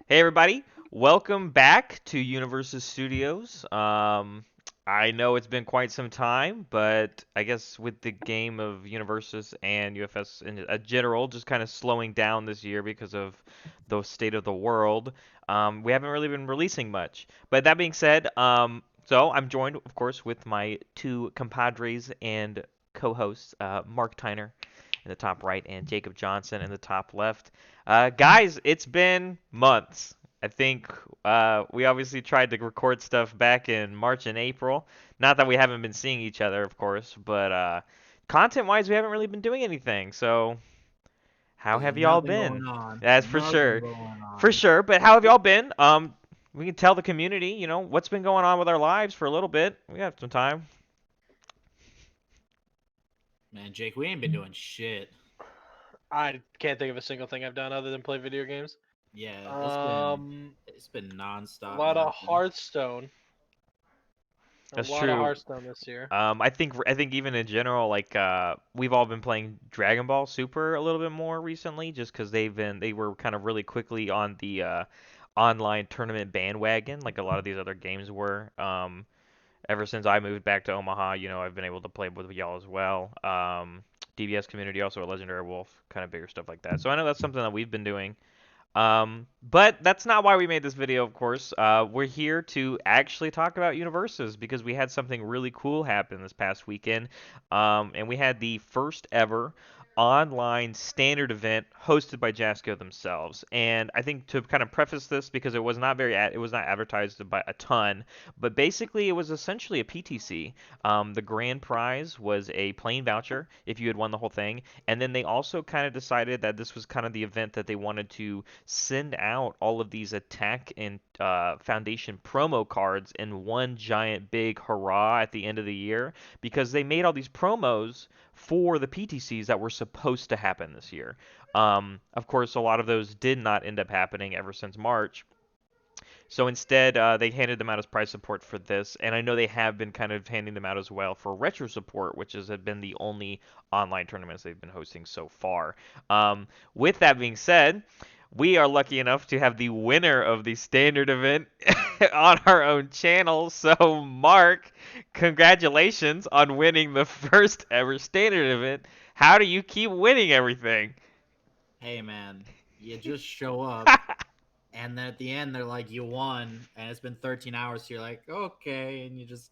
Hey everybody, welcome back to Universus Studios. I know it's been quite some time, but I guess with the game of Universus and UFS in general just kind of slowing down this year because of the state of the world, we haven't really been releasing much. But that being said, so I'm joined, of course, with my two compadres and co-hosts, Mark Tyner in the top right and Jacob Johnson in the top left. Guys, it's been months. I think we obviously tried to record stuff back in March and April. Not that we haven't been seeing each other, of course, but content-wise, we haven't really been doing anything. So, how There's have y'all nothing going been? on. That's for Nothing sure, going for on. sure. But how have y'all been? We can tell the community, what's been going on with our lives for a little bit. We have some time. Man, Jake, we ain't been doing shit. I can't think of a single thing I've done other than play video games. Yeah, it's been Um, it's been a nonstop lot of nothing. Hearthstone. A That's lot of true. Hearthstone this year. I think even in general, like we've all been playing Dragon Ball Super a little bit more recently, just because they were kind of really quickly on the online tournament bandwagon, like a lot of these other games were. Ever since I moved back to Omaha, I've been able to play with y'all as well. DBS community, also a Legendary Wolf, kind of bigger stuff like that. So I know that's something that we've been doing. But that's not why we made this video, of course. We're here to actually talk about Universes because we had something really cool happen this past weekend. And we had the first ever online standard event hosted by Jasco themselves. And I think to kind of preface this, because it was not advertised by a ton, but basically it was essentially a PTC. The grand prize was a plane voucher if you had won the whole thing, and then they also kind of decided that this was kind of the event that they wanted to send out all of these attack and foundation promo cards in one giant big hurrah at the end of the year because they made all these promos for the PTCs that were supposed to happen this year. Of course, a lot of those did not end up happening ever since March. So instead, they handed them out as prize support for this, and I know they have been kind of handing them out as well for retro support, which has been the only online tournaments they've been hosting so far. With that being said, we are lucky enough to have the winner of the standard event on our own channel. So, Mark, congratulations on winning the first ever standard event. How do you keep winning everything? Hey man, you just show up and then at the end they're like you won and it's been 13 hours so you're like, okay, and you just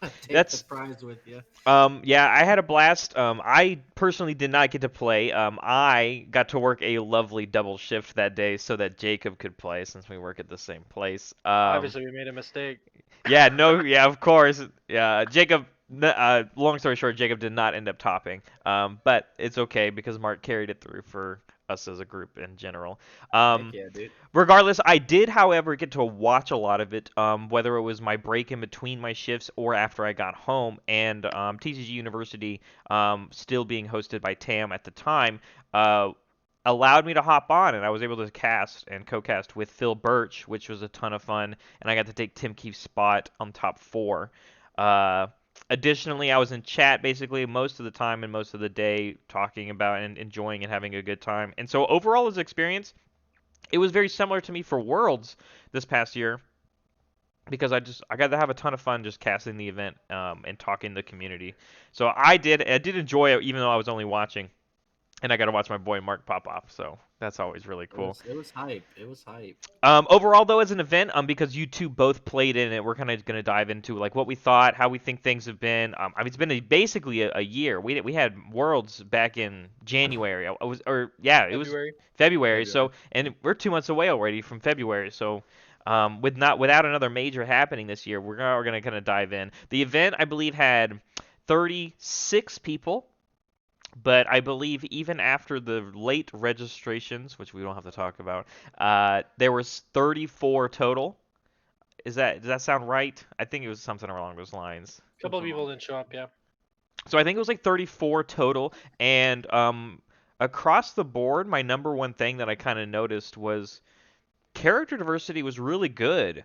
gotta take the That's prize with you. yeah, I had a blast. I personally did not get to play. I got to work a lovely double shift that day so that Jacob could play since we work at the same place. Obviously, we made a mistake. Yeah, no, yeah, of course. Yeah, Jacob. Long story short, Jacob did not end up topping. But it's okay because Mark carried it through for us as a group in general. Heck Um, yeah, dude. Regardless, I did, however, get to watch a lot of it, whether it was my break in between my shifts or after I got home. And TCG University, still being hosted by Tam at the time, uh, allowed me to hop on, and I was able to cast and co-cast with Phil Birch, which was a ton of fun. And I got to take Tim Keefe's spot on top four. Uh, Additionally, I was in chat basically most of the time and most of the day talking about and enjoying and having a good time. And so overall, as experience, it was very similar to me for Worlds this past year because I got to have a ton of fun just casting the event and talking to the community. So I did enjoy it even though I was only watching, and I got to watch my boy Mark pop off. So that's always really It cool. was it was hype. It was hype. Overall though, as an event, because you two both played in it, we're kind of going to dive into like what we thought, how we think things have been. I mean, it's been basically a year. We had Worlds back in January. I was or yeah, it was February. February. February. So and we're 2 months away already from February. So without another major happening this year, we're going to kind of dive in. The event I believe had 36 people. But I believe even after the late registrations, which we don't have to talk about, there was 34 total. Does that sound right? I think it was something along those lines. A couple of Something people like didn't show up. Yeah. So I think it was like 34 total, and across the board, my number one thing that I kind of noticed was character diversity was really good.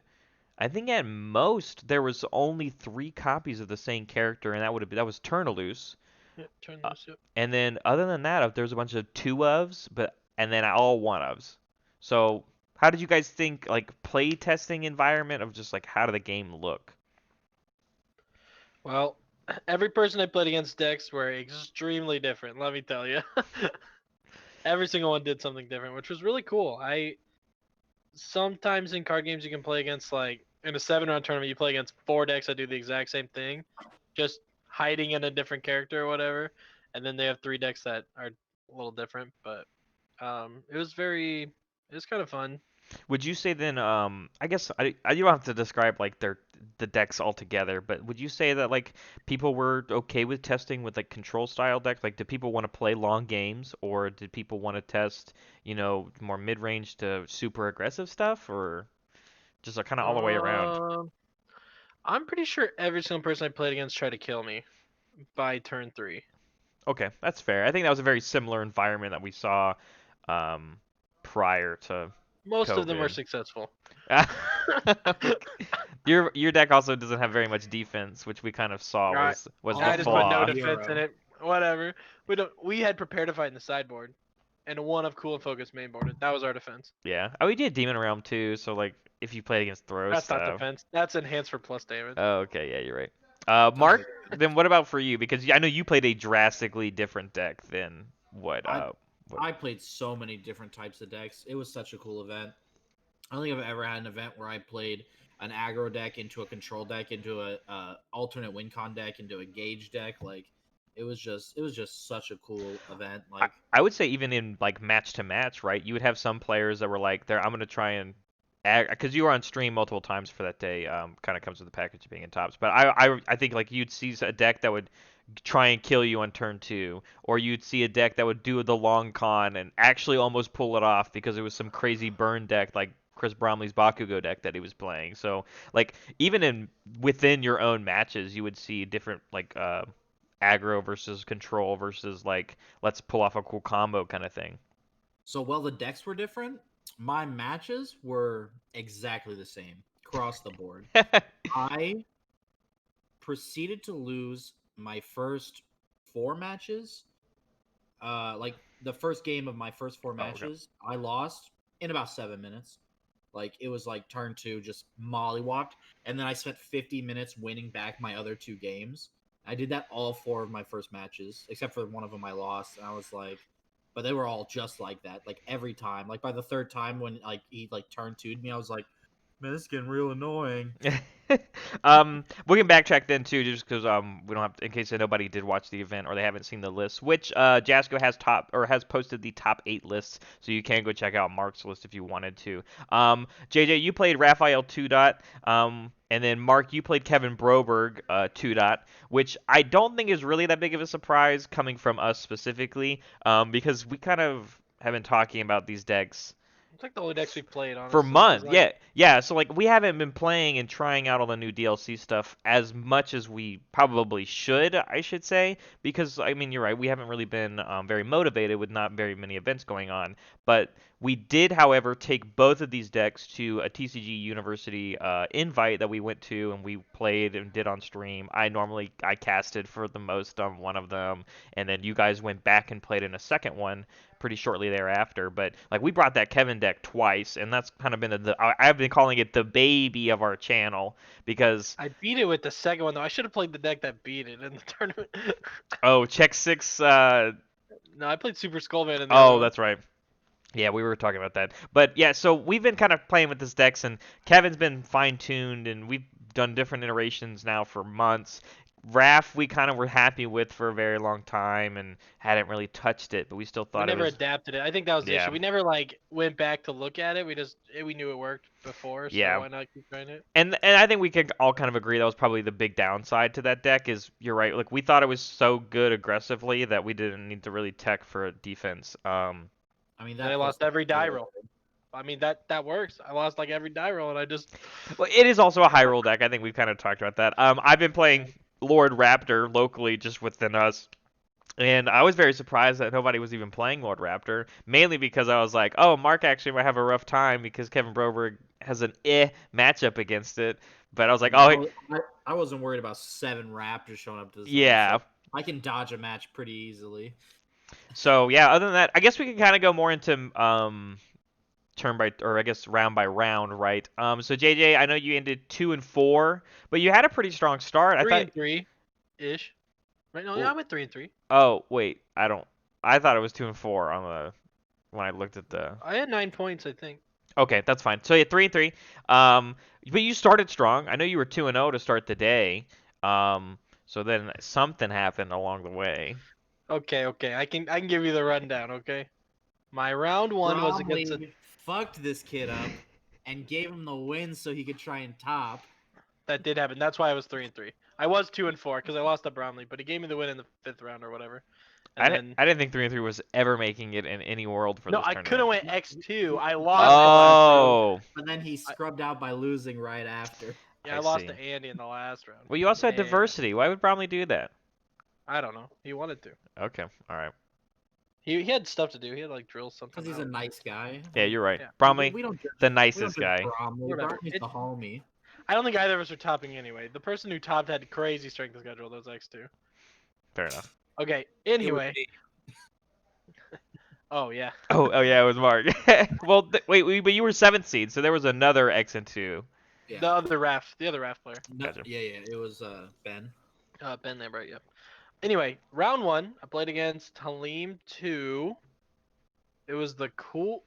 I think at most there was only 3 copies of the same character, and that was Turnaloose. Yeah, turn Uh, those. Yep. and then other than that, there's a bunch of two ofs, and then all one ofs. So how did you guys think like play testing environment of just like how did the game look? Well, every person I played against decks were extremely different. Let me tell you, every single one did something different, which was really cool. I sometimes in card games you can play against like in a 7-round tournament you play against 4 decks that do the exact same thing, just hiding in a different character or whatever, and then they have 3 decks that are a little different. But it was kind of fun. Would you say then I guess you don't have to describe like the decks altogether, but would you say that like people were okay with testing with like control style decks? Like did people want to play long games or did people want to test, more mid-range to super aggressive stuff or just kind of all the way around? Um, I'm pretty sure every single person I played against tried to kill me by turn 3. Okay, that's fair. I think that was a very similar environment that we saw um prior to Most of them were COVID. successful. Your deck also doesn't have very much defense, which we kind of saw Right. was the I just put Almost no flaw. defense in zero. it. Whatever. We had prepared to fight in the sideboard, and one of cool and focus main boarded. That was our defense. Yeah. Oh, we did Demon Realm too, so like if you played against throw That's not stuff. defense. That's enhanced for plus damage. Oh, okay, yeah, you're right. Oh my Mark, then what about for you? Because I know you played a drastically different deck than what I what I played so many different types of decks. It was such a cool event. I don't think I've ever had an event where I played an aggro deck into a control deck into a alternate win con deck into a gauge deck. Like it was just such a cool event. I, Like I would say even in like match to match, right? You would have some players that were like, "There, I'm gonna try and," because you were on stream multiple times for that day. Kind of comes with the package of being in tops. But I think like you'd see a deck that would try and kill you on turn 2, or you'd see a deck that would do the long con and actually almost pull it off because it was some crazy burn deck like Chris Bromley's Bakugo deck that he was playing. So like even in within your own matches, you would see different like aggro versus control versus like let's pull off a cool combo kind of thing. so while the decks were different, my matches were exactly the same across the board. I proceeded to lose my first 4 matches. Like the first game of my first four Oh, okay. matches, I lost in about 7 minutes. Like it was like turn 2, just mollywopped, and then I spent 50 minutes winning back my other 2 games. I did that all 4 of my first matches, except for one of them I lost, and I was like, but they were all just like that, like every time. Like by the third time when like he like turn 2'd me, I was like, man, this is getting real annoying. We can backtrack then too, just because we don't have in case nobody did watch the event or they haven't seen the list, which Jasco has has posted the top 8 lists, so you can go check out Mark's list if you wanted to. JJ, you played Raphael 2 dot, and then Mark, you played Kevin Broberg 2 dot, which I don't think is really that big of a surprise coming from us specifically, because we kind of have been talking about these decks It's like the only decks we played, for honestly. Cause months. like, Yeah. So like we haven't been playing and trying out all the new DLC stuff as much as we probably should, I should say, because I mean you're right, we haven't really been very motivated with not very many events going on. But we did, however, take both of these decks to a TCG University invite that we went to and we played and did on stream. I casted for the most on one of them, and then you guys went back and played in a second one pretty shortly thereafter. But like we brought that Kevin deck twice, and that's kind of been I've been calling it the baby of our channel because I beat it with the second one though. I should have played the deck that beat it in the tournament. oh check six. No, I played Super Skullman in the other Oh, one. that's right. Yeah, we were talking about that. But yeah, so we've been kind of playing with this decks, and Kevin's been fine tuned, and we've done different iterations now for months. Raph, we kind of were happy with for a very long time and hadn't really touched it, but we still We thought it never was, adapted it. I think that was the yeah, issue. We never like went back to look at it. We knew it worked before, so yeah. why not keep trying it? And I think we can all kind of agree that was probably the big downside to that deck is you're right. Like we thought it was so good aggressively that we didn't need to really tech for defense. I mean And I that plus lost every die the roll. I mean that works. I lost like every die roll, and I just Well, it is also a high roll deck. I think we've kind of talked about that. I've been playing Lord Raptor locally just within us. And I was very surprised that nobody was even playing Lord Raptor, mainly because I was like, oh, Mark actually might have a rough time because Kevin Broberg has an matchup against it. But I was like, yeah, oh, I wasn't worried about 7 Raptors showing up to this event, yeah. so I can dodge a match pretty easily. So yeah, other than that, I guess we can kind of go more into turn by, or I guess round by round, right? So JJ, I know you ended 2-4, but you had a pretty strong start. I Three thought. and three ish. Right? No, yeah, I Oh, went 3-3. oh wait, I don't. I thought it was 2-4 on the when I looked at the. I had 9 points, I think. Okay, that's fine. So yeah, 3-3. But you started strong. I know you were 2-0 to start the day. So then something happened along the way. Okay. I can give you the rundown. Okay. My round one was against a. Bromley fucked this kid up and gave him the win so he could try and top. That did happen. That's why I was 3-3. I was 2-4 because I lost to Brownlee, but he gave me the win in the 5th round or whatever. And then I didn't think 3-3 was ever making it in any world for no, this I could have tournament. went X2. I He lost fucked the up last round. X2, Oh, but then he I, scrubbed out by losing right after. yeah, I I lost see. to Andy in the last round. Well, you also had And diversity. Why would Bromley do that? I don't know. He wanted to. Okay, all right. He had stuff to do. He had like drill something Because he's a out. nice guy. Yeah, you're right. Yeah. Bromley, We don't judge. the We don't nicest judge guy. Bromley. Whatever. Bromley's the homie. I don't think either of us are topping anyway. The person who topped had crazy strength of schedule. Those X2. Fair enough. Okay. It was Anyway. me. Oh yeah. Oh yeah, it was Mark. Well, but you were seventh seed, so there was another X and two. Yeah. The other RAF player. Gotcha. Yeah. It was Ben. Ben there, right? Yep. Anyway, round one, I played against Halim 2. It was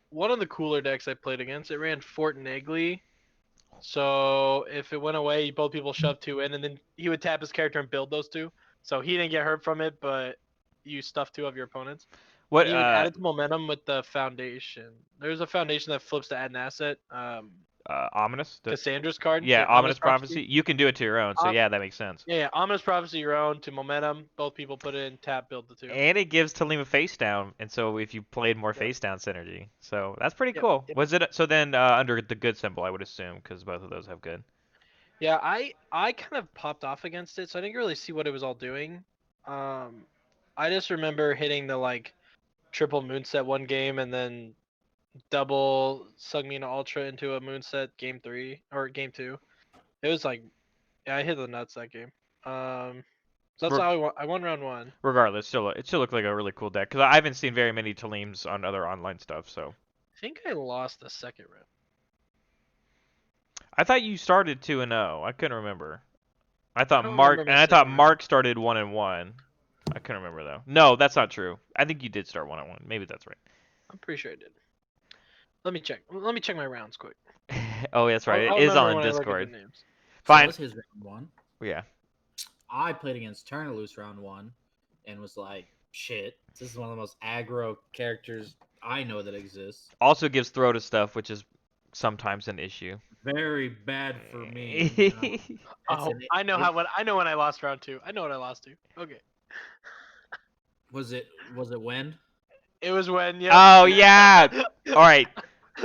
one of the cooler decks I played against. It ran Fort Negley. So if it went away, both people shoved 2 in, and then he would tap his character and build those 2. So he didn't get hurt from it, but you stuff 2 of your opponents. What? And you would add it to momentum with the foundation. There's a foundation that flips to add an asset. Ominous. Cassandra's card. Yeah, ominous prophecy. You can do it to your own, so Um, yeah, that makes sense. Yeah, ominous prophecy your own to momentum. Both people put it in, tap, build the 2. And it gives Talima face down, and so if you played more Yep. face down synergy, so that's pretty Yep, cool. yep. Was it so then under the good symbol? I would assume because both of those have good. Yeah, I kind of popped off against it, so I didn't really see what it was all doing. I just remember hitting the like triple moonset one game and then double Sugmina Ultra into a moonset game 3 or game 2. It was like, yeah, I hit the nuts that game. So that's Re- how I won round 1. Regardless, it still looked like a really cool deck because I haven't seen very many Talims on other online stuff. So I think I lost the second round. I thought you started 2-0. I couldn't remember. I I thought don't Mark remember and my I thought second round. Mark started 1-1. I couldn't remember though. No, that's not true. I think you did start 1-1. Maybe that's right. I'm pretty sure I did. Let me check. Let me check my rounds quick. Oh, that's right. I'll It is remember on when I look at Discord. the names. So that Fine. was his round 1. Yeah. I played against Turnerloose round 1 and was like, shit, this is one of the most aggro characters I know that exists. Also gives throw to stuff, which is sometimes an issue. Very bad for me. You know? It's Oh, an- I know it- I know when I lost round 2. I know what I lost to. Okay. Was it when? It was when Oh yeah. All right.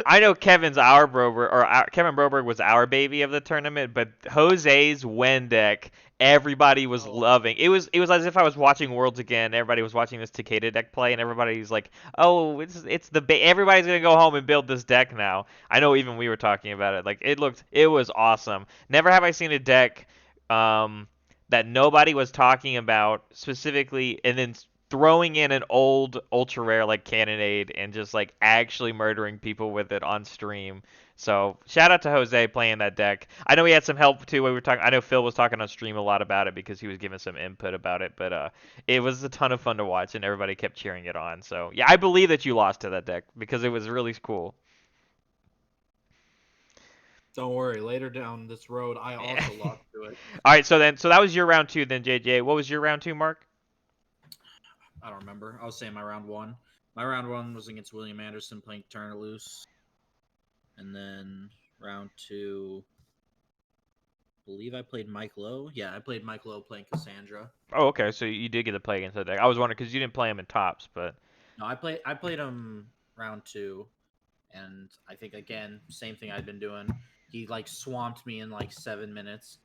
I know Kevin's our Broberg, or Kevin Broberg was our baby of the tournament, but Jose's Wen deck, everybody was Oh. loving. It was as if I was watching Worlds again. Everybody was watching this Takeda deck play, and everybody's like, "Oh, everybody's gonna go home and build this deck now." I know even we were talking about it. Like it was awesome. Never have I seen a deck that nobody was talking about specifically, and then throwing in an old ultra rare like Cannonade and just like actually murdering people with it on stream. So shout out to Jose playing that deck. I know he had some help too. We were talking. I know Phil was talking on stream a lot about it because he was giving some input about it. But it was a ton of fun to watch, and everybody kept cheering it on. So yeah, I believe that you lost to that deck because it was really cool. Don't worry. Later down this road, I also lost to it. All right, so that was your round 2. Then JJ, what was your round 2, Mark? I don't remember. I was saying my round 1. My round 1 was against William Anderson playing Turnerloose. And then round 2, I believe I played Mike Lowe. Yeah, I played Mike Lowe playing Cassandra. Oh, okay. So you did get to play against that deck. I was wondering because you didn't play him in tops, but No, I played him round 2, and I think again same thing I'd been doing. He like swamped me in like 7 minutes,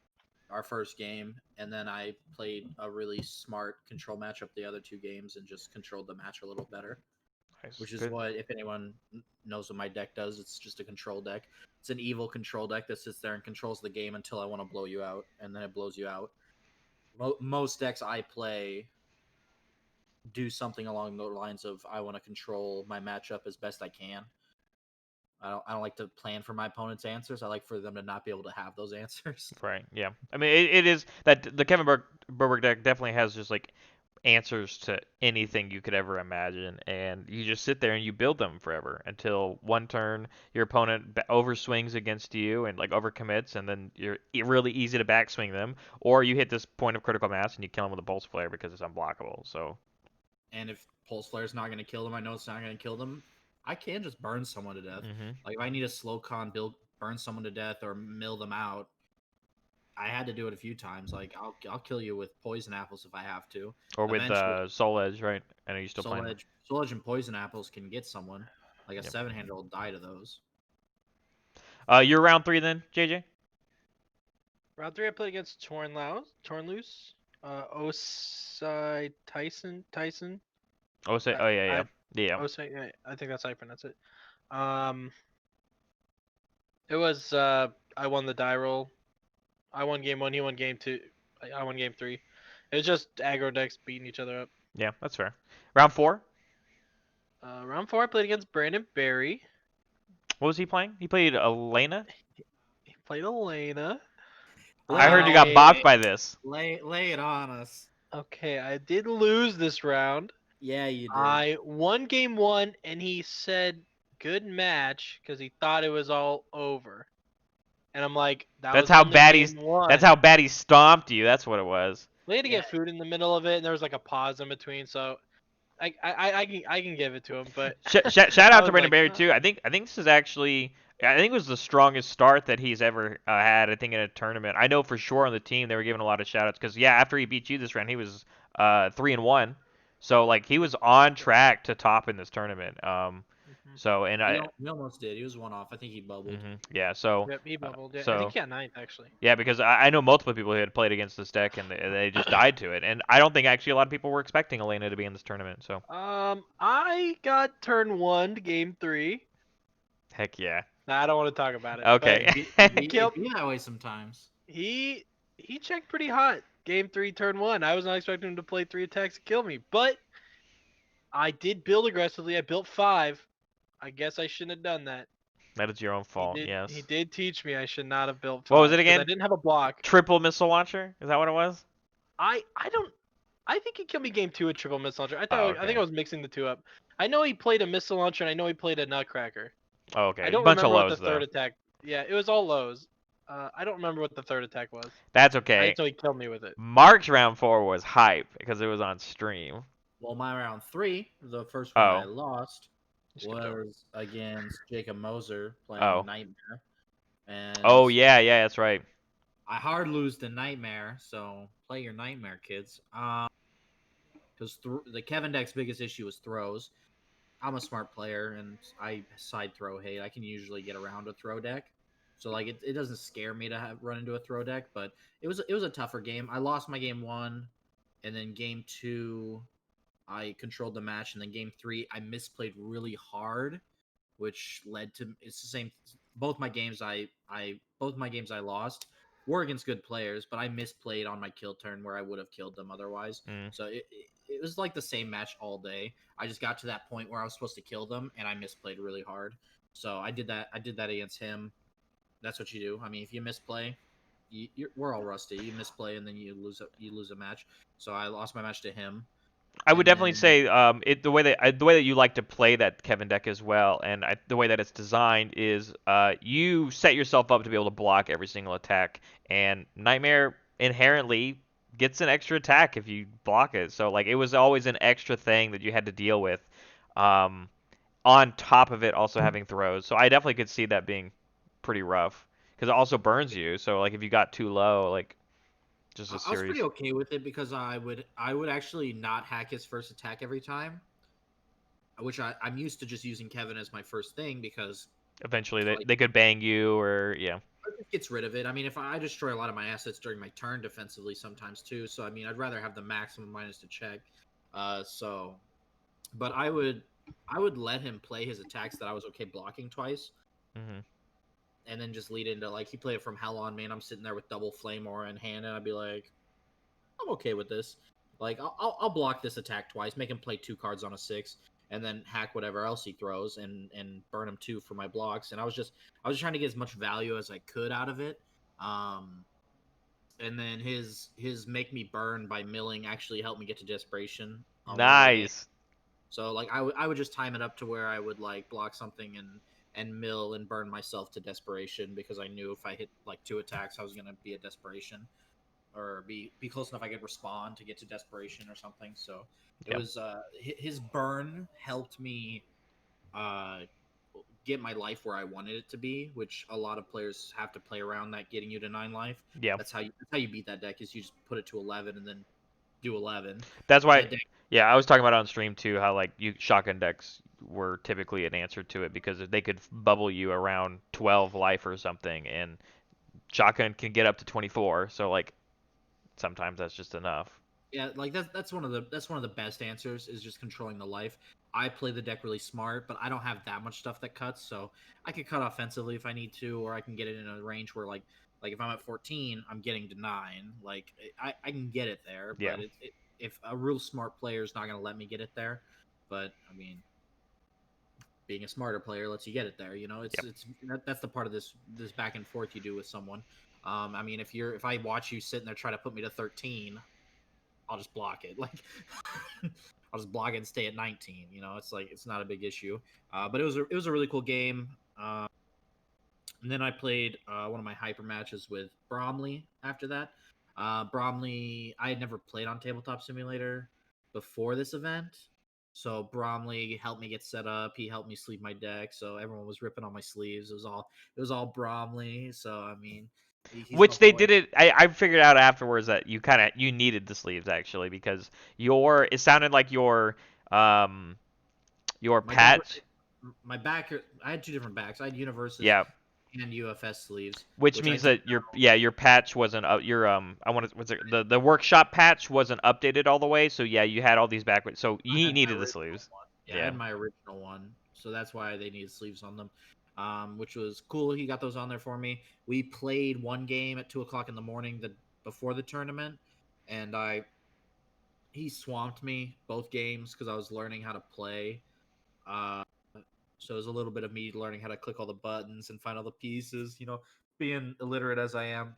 our first game, and then I played a really smart control matchup the other 2 games and just controlled the match a little better. nice. Which is Good. what, if anyone knows what my deck does, it's just a control deck. It's an evil control deck that sits there and controls the game until I want to blow you out, and then it blows you out. Most decks I play do something along the lines of I want to control my matchup as best I can. I don't like to plan for my opponent's answers. I like for them to not be able to have those answers. Right. Yeah. I mean, it is that the Broberg deck definitely has just like answers to anything you could ever imagine, and you just sit there and you build them forever until one turn your opponent overswings against you and like overcommits, and then you're really easy to backswing them, or you hit this point of critical mass and you kill them with a pulse flare because it's unblockable. So. And if Pulse Flare's not going to kill them, I know it's not going to kill them. I can just burn someone to death. Mhm. Like if I need a slow con build, burn someone to death or mill them out. I had to do it a few times. Like I'll kill you with poison apples if I have to. Or with Eventually, Soul Edge, right? I know you're still Soul playing. Edge, Soul Edge, and poison apples can get someone. Like a Yep. 7-hander will die to those. You're round 3 then, JJ? Round 3, I played against Torn Loose, Osai Tyson. Oh, say, I, oh yeah, I, yeah, yeah. Osai, yeah, I think that's how you pronounce it. Um, it was I won the die roll. I won game 1, he won game 2. I won game 3. It was just aggro decks beating each other up. Yeah, that's fair. Round 4. Round 4, I played against Brandon Berry. What was he playing? He played Elena. He played Elena. I heard you got bopped by this. Lay it on us. Okay, I did lose this round. Yeah, you did. I won game 1, and he said good match because he thought it was all over. And I'm like, That's was how only bad game 1. That's how bad he stomped you. That's what it was. We had to get food in the middle of it, and there was like a pause in between, so I can give it to him. But Shout I out to was Brandon like, Berry too. I think this is actually. I think it was the strongest start that he's ever had. I think in a tournament. I know for sure on the team they were giving a lot of shout outs because yeah, after he beat you this round, he was 3-1. So like he was on track to top in this tournament. mhm. So and He almost did. He was one off. I think he bubbled. yeah. So Yep, he bubbled. Yeah, I so think he got 9th actually. yeah, because I know multiple people who had played against this deck and they just died to it. And I don't think actually a lot of people were expecting Elena to be in this tournament. So I got turn 1 to game 3. heck yeah. Nah, I don't want to talk about it. Okay. He Killed- be that way sometimes. He checked pretty hot. Game 3, turn 1. I was not expecting him to play 3 attacks to kill me, but I did build aggressively. I built 5. I guess I shouldn't have done that. That is your own fault. Yes. He did teach me I should not have built 5. What was it 'cause again? I didn't have a block. Triple missile launcher? Is that what it was? I don't. I think he killed me game 2 with triple missile launcher. I Oh, think I was mixing the two up. I know he played a missile launcher and I know he played a nutcracker. Oh, okay. I don't Bunch of remember what lows the third though. attack. Yeah, it was all lows. I don't remember what the third attack was. That's I okay. until he killed me with it. Mark's round 4 was hype because it was on stream. Well, my round 3, the first one I Oh. lost, You skipped over. was against Jacob Moser playing Oh. Nightmare. And Oh yeah, that's right. I hard lose the Nightmare, so play your Nightmare, kids. Because the Kevin deck's biggest issue is throws. I'm a smart player, and I side throw hate. I can usually get around a throw deck, so like it doesn't scare me to run into a throw deck. But it was a tougher game. I lost my game 1, and then game 2, I controlled the match, and then game 3, I misplayed really hard, which led to it's the same. Both my games I lost were against good players, but I misplayed on my kill turn where I would have killed them otherwise. Mm. So it was like the same match all day. I just got to that point where I was supposed to kill them, and I misplayed really hard. So I did that. I did that against him. That's what you do. I mean, if you misplay, we're all rusty. You misplay, and then you lose a match. So I lost my match to him. I would And definitely then- say the way that you like to play that Kevin deck as well, and the way that it's designed is you set yourself up to be able to block every single attack, and Nightmare inherently gets an extra attack if you block it. So like it was always an extra thing that you had to deal with, on top of it also having throws. So I definitely could see that being pretty rough because it also burns you. So like if you got too low, like just a I was series. pretty okay with it because I would actually not hack his first attack every time, which I'm used to just using Kevin as my first thing because Eventually like- they could bang you or yeah. it gets rid of it. I mean, if I destroy a lot of my assets during my turn defensively sometimes too, so I mean, I'd rather have the maximum minus to check. But I would let him play his attacks that I was okay blocking twice. Hmm. And then just lead into like he played it from hell on me, and I'm sitting there with double flame aura in hand, and I'd be like, I'm okay with this. Like I'll block this attack twice, make him play 2 cards on a 6, and then hack whatever else he throws and burn him too for my blocks. And I was trying to get as much value as I could out of it. Um, and then his make me burn by milling actually helped me get to desperation on one of the games. Nice. So like I would just time it up to where I would like block something and mill and burn myself to desperation because I knew if I hit like 2 attacks I was gonna be at desperation or be close enough I could respond to get to desperation or something. So it Yeah. was his burn helped me uh get my life where I wanted it to be, which a lot of players have to play around that getting you to 9 life. Yeah. That's how you beat that deck is you just put it to 11 and then do 11. That's And why. that deck, Yeah, I was talking about on stream too how like you shotgun decks were typically an answer to it because they could bubble you around 12 life or something, and shotgun can get up to 24. So like sometimes that's just enough. yeah, like that's one of the best answers is just controlling the life. I play the deck really smart, but I don't have that much stuff that cuts, so I could cut offensively if I need to, or I can get it in a range where like if I'm at 14, I'm getting to 9. Like I can get it there, Yeah. but if a real smart player is not going to let me get it there, but I mean, being a smarter player lets you get it there. You know, Yep. that's the part of this back and forth you do with someone. I mean, if I watch you sitting there trying to put me to 13, I'll just block it. Like I'll just block it and stay at 19. You know, it's like it's not a big issue. But it was a really cool game. And then I played one of my hyper matches with Bromley after that. Bromley, I had never played on Tabletop Simulator before this event. So Bromley helped me get set up. He helped me sleeve my deck. So everyone was ripping on my sleeves. It was all Bromley. So I mean, he's my Which they boy. did it. I figured out afterwards that you needed the sleeves actually because it sounded like your My deck, patch. my back. I had two different backs. I had Universus Yeah, and UFS sleeves, which which I means took that your patch wasn't your I want to what's it, the workshop patch wasn't updated all the way. So yeah, you had all these backwards. So I you had my needed the original sleeves. one. Yeah, I Yeah. had my original one, so that's why they needed sleeves on them, which was cool. He got those on there for me. We played one game at 2 o'clock in the morning before the tournament, and he swamped me both games because I was learning how to play. Uh, so it was a little bit of me learning how to click all the buttons and find all the pieces. You know, being illiterate as I am.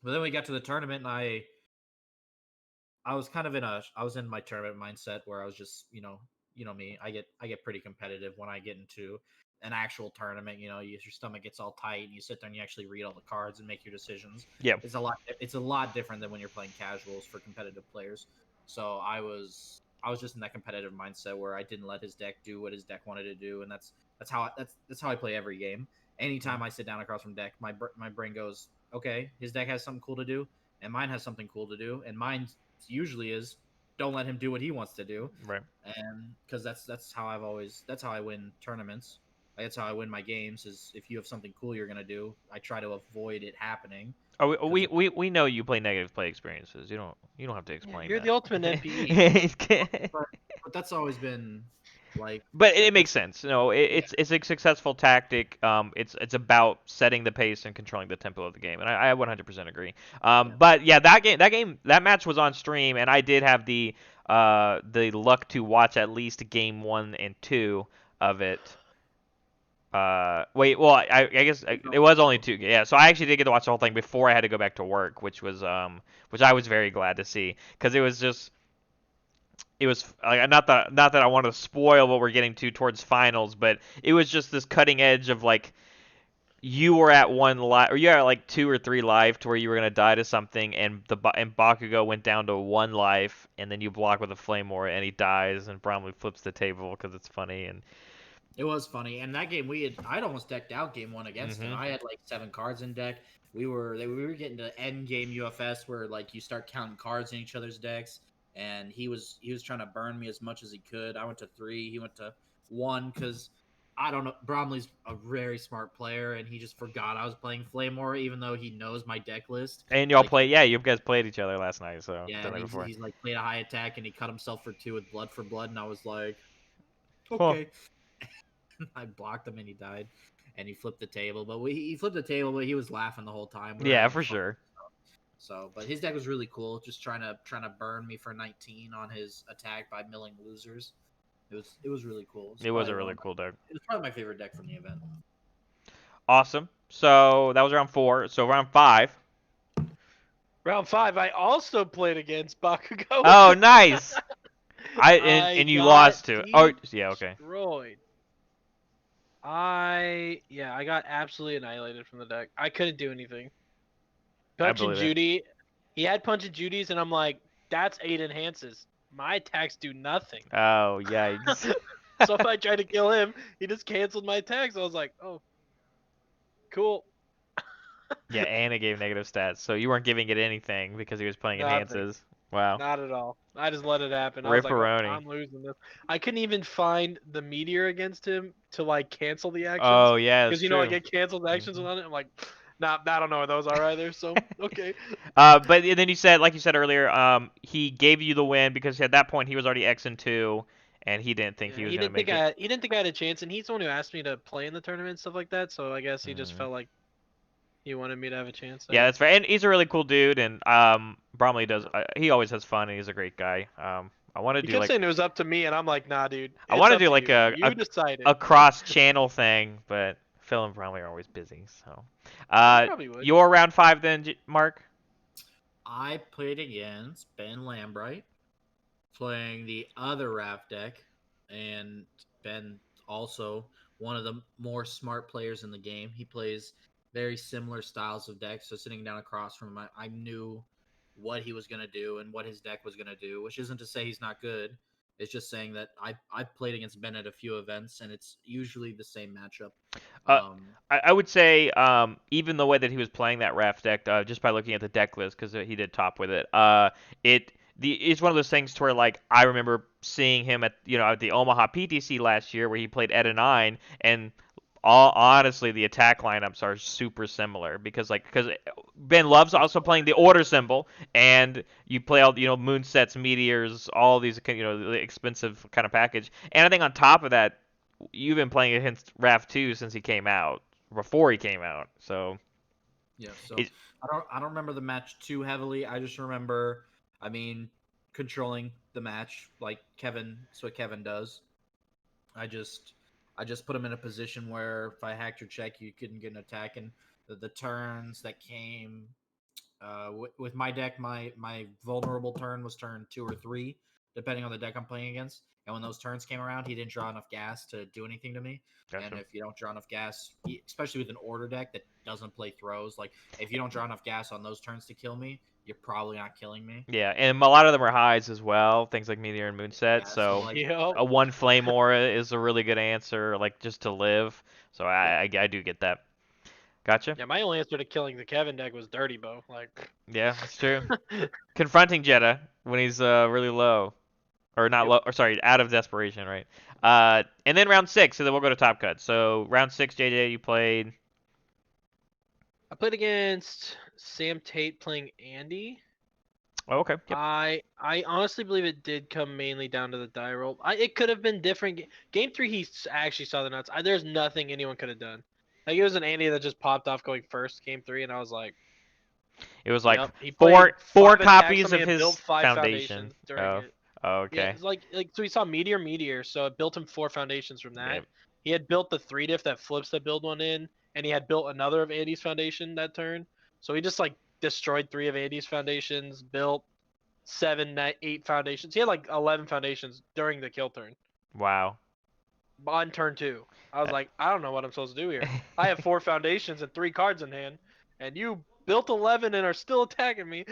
But then we got to the tournament, and I was in my tournament mindset where I was just, me, I get pretty competitive when I get into an actual tournament. You know, your stomach gets all tight and you sit there and you actually read all the cards and make your decisions. Yeah. It's a lot different than when you're playing casuals for competitive players. So I was just in that competitive mindset where I didn't let his deck do what his deck wanted to do, and that's how I play every game. Anytime I sit down across from deck, my brain goes, okay, his deck has something cool to do, and mine has something cool to do, and mine usually is don't let him do what he wants to do, Right. and because that's how I win tournaments. Like, that's how I win my games. Is if you have something cool you're gonna do, I try to avoid it happening. Oh, Because we know you play negative play experiences. You don't have to Yeah, explain you're the ultimate NPE. that. but that's always been like But it that's makes sense. No, yeah. it's a successful tactic. It's about setting the pace and controlling the tempo of the game, and I 100% agree. Yeah. But yeah, that match was on stream, and I did have the luck to watch at least game one and two of it. Wait, well, I guess it was only two. Yeah, so I actually did get to watch the whole thing before I had to go back to work, which I was very glad to see, because it was like not that I want to spoil what we're getting to towards finals, but it was just this cutting edge of like you were at one life or you were at like two or three life to where you were gonna die to something, and and Bakugo went down to one life, and then you block with a flame war and he dies, and Bromley flips the table because it's funny. And It was funny, and that game I'd almost decked out game one against him. hmm I had like 7 cards in deck. We were getting to end game UFS where like you start counting cards in each other's decks, and he was trying to burn me as much as he could. I went to 3, he went to 1 because I don't know. Bromley's a very smart player, and he just forgot I was playing Flamore, even though he knows my deck list. and y'all Like play, yeah, you guys played each other last night, so yeah, the and night before. he's like played a high attack, and he cut himself for 2 with blood for blood, and I was like, Huh. okay. I blocked him and he died, and he flipped the table. But he flipped the table, but he was laughing the whole time. We were Yeah, having for fun. sure. So, but his deck was really cool. Just trying to burn me for 19 on his attack by milling losers. It was really cool. It was a really cool deck. It was probably my favorite deck from the event. Awesome. So that was round 4. So round 5. Round 5, I also played against Bakugo. Oh, nice. I And you got lost to. Oh, yeah, okay. destroyed. I got absolutely annihilated from the deck. I couldn't do anything. I Punch and believe it. Judy. He had Punch and Judy's, and I'm like, that's 8 enhances. My attacks do nothing. Oh, yikes. So if I tried to kill him, he just canceled my attacks. I was like, oh, cool. Yeah, and it gave negative stats, so you weren't giving it anything because he was playing Nothing. enhances. Wow. Not at all. I just let it happen. I was like, oh, Ripperoni. I'm losing this. I couldn't even find the meteor against him to like cancel the actions. Oh, yeah, Because it's like true. it cancels actions on it. I'm like, nah, I don't know where those are either. So okay. But then you said, like you said earlier, he gave you the win because at that point he was already X and 2, and he didn't think Yeah, he was he gonna didn't think make it. he didn't think I had a chance, and he's the one who asked me to play in the tournament and stuff like that. So I guess he just Mhm. felt like he wanted me to have a chance. Yeah, that's right. And he's a really cool dude, and Bromley does. He always has fun, and he's a great guy. I want to He do kept like saying it was up to me, and I'm like, nah, dude, I it's want to up do to like you. a You decided. a cross channel thing, but Phil and Bromley are always busy. So, You probably would. your round 5 then, Mark. I played against Ben Lambright, playing the other Raft deck, and Ben also one of the more smart players in the game. He plays very similar styles of decks. So sitting down across from him, I knew what he was going to do and what his deck was going to do, which isn't to say he's not good. It's just saying that I've played against Ben at a few events, and it's usually the same matchup. Uh, Um, I would say even the way that he was playing that Raft deck, just by looking at the deck list, because he did top with it, it's one of those things to where like I remember seeing him at the Omaha PTC last year where he played Eda 9, and honestly the attack lineups are super similar because Ben loves also playing the order symbol, and you play all moon sets, meteors, all these the expensive kind of package, and I think on top of that you've been playing against Raph 2 since he came out, before he came out. So Yeah, so it, I don't remember the match too heavily. I just remember, I mean, controlling the match like Kevin. That's what Kevin does. I just put him in a position where if I hacked your check, you couldn't get an attack. And the turns that came with my deck, my vulnerable turn was turn 2 or 3, depending on the deck I'm playing against. And when those turns came around, he didn't draw enough gas to do anything to me. And gotcha. if you don't draw enough gas, especially with an order deck that doesn't play throws, like if you don't draw enough gas on those turns to kill me, you're probably not killing me. Yeah, and a lot of them are highs as well, things like Meteor and Moonset. Yeah, so So like Yep. a one Flame Aura is a really good answer, like just to live. So yeah, I do get that. Gotcha. Yeah, my only answer to killing the Kevin deck was Dirty Bow. Like, Yeah, that's true. Confronting Jeddah when he's really low, or not yep. low, or sorry, out of desperation, right? And then round 6, so then we'll go to top cut. So round 6, JJ, you played. I played against Sam Tate playing Andy. Oh, okay. Yep. I honestly believe it did come mainly down to the die roll. It could have been different. Game 3, he actually saw the nuts. There's nothing anyone could have done. Like, it was an Andy that just popped off going first game 3, and I was like, It was like yep. He played four 5 attacks copies on me of and built his 5 foundation. foundations during Oh, it. Yeah, okay. it's like so he saw Meteor, so it built him 4 foundations from that. Yep. He had built the 3 diff that flips the build one in, and he had built another of Andy's foundation that turn. So he just like destroyed 3 of Andy's foundations, built 8 foundations. He had like 11 foundations during the kill turn. Wow. On turn 2, I was Uh, like, I don't know what I'm supposed to do here. I have 4 foundations and 3 cards in hand, and you built 11 and are still attacking me.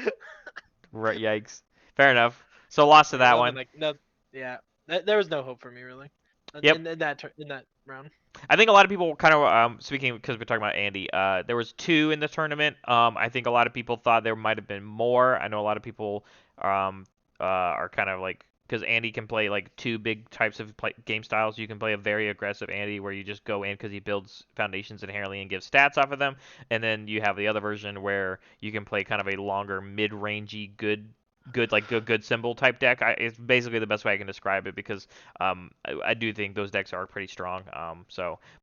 Right, yikes. Fair enough. So lost to There that wasn't one. like no, yeah. There was no hope for me really, Yep. in that round. I think a lot of people kind of speaking because we're talking about Andy. There was 2 in the tournament. I think a lot of people thought there might have been more. I know a lot of people are kind of like because Andy can play like 2 big types of game styles. You can play a very aggressive Andy where you just go in because he builds foundations inherently and gives stats off of them, and then you have the other version where you can play kind of a longer mid-rangey good symbol type deck. It's basically the best way I can describe it because I do think those decks are pretty strong.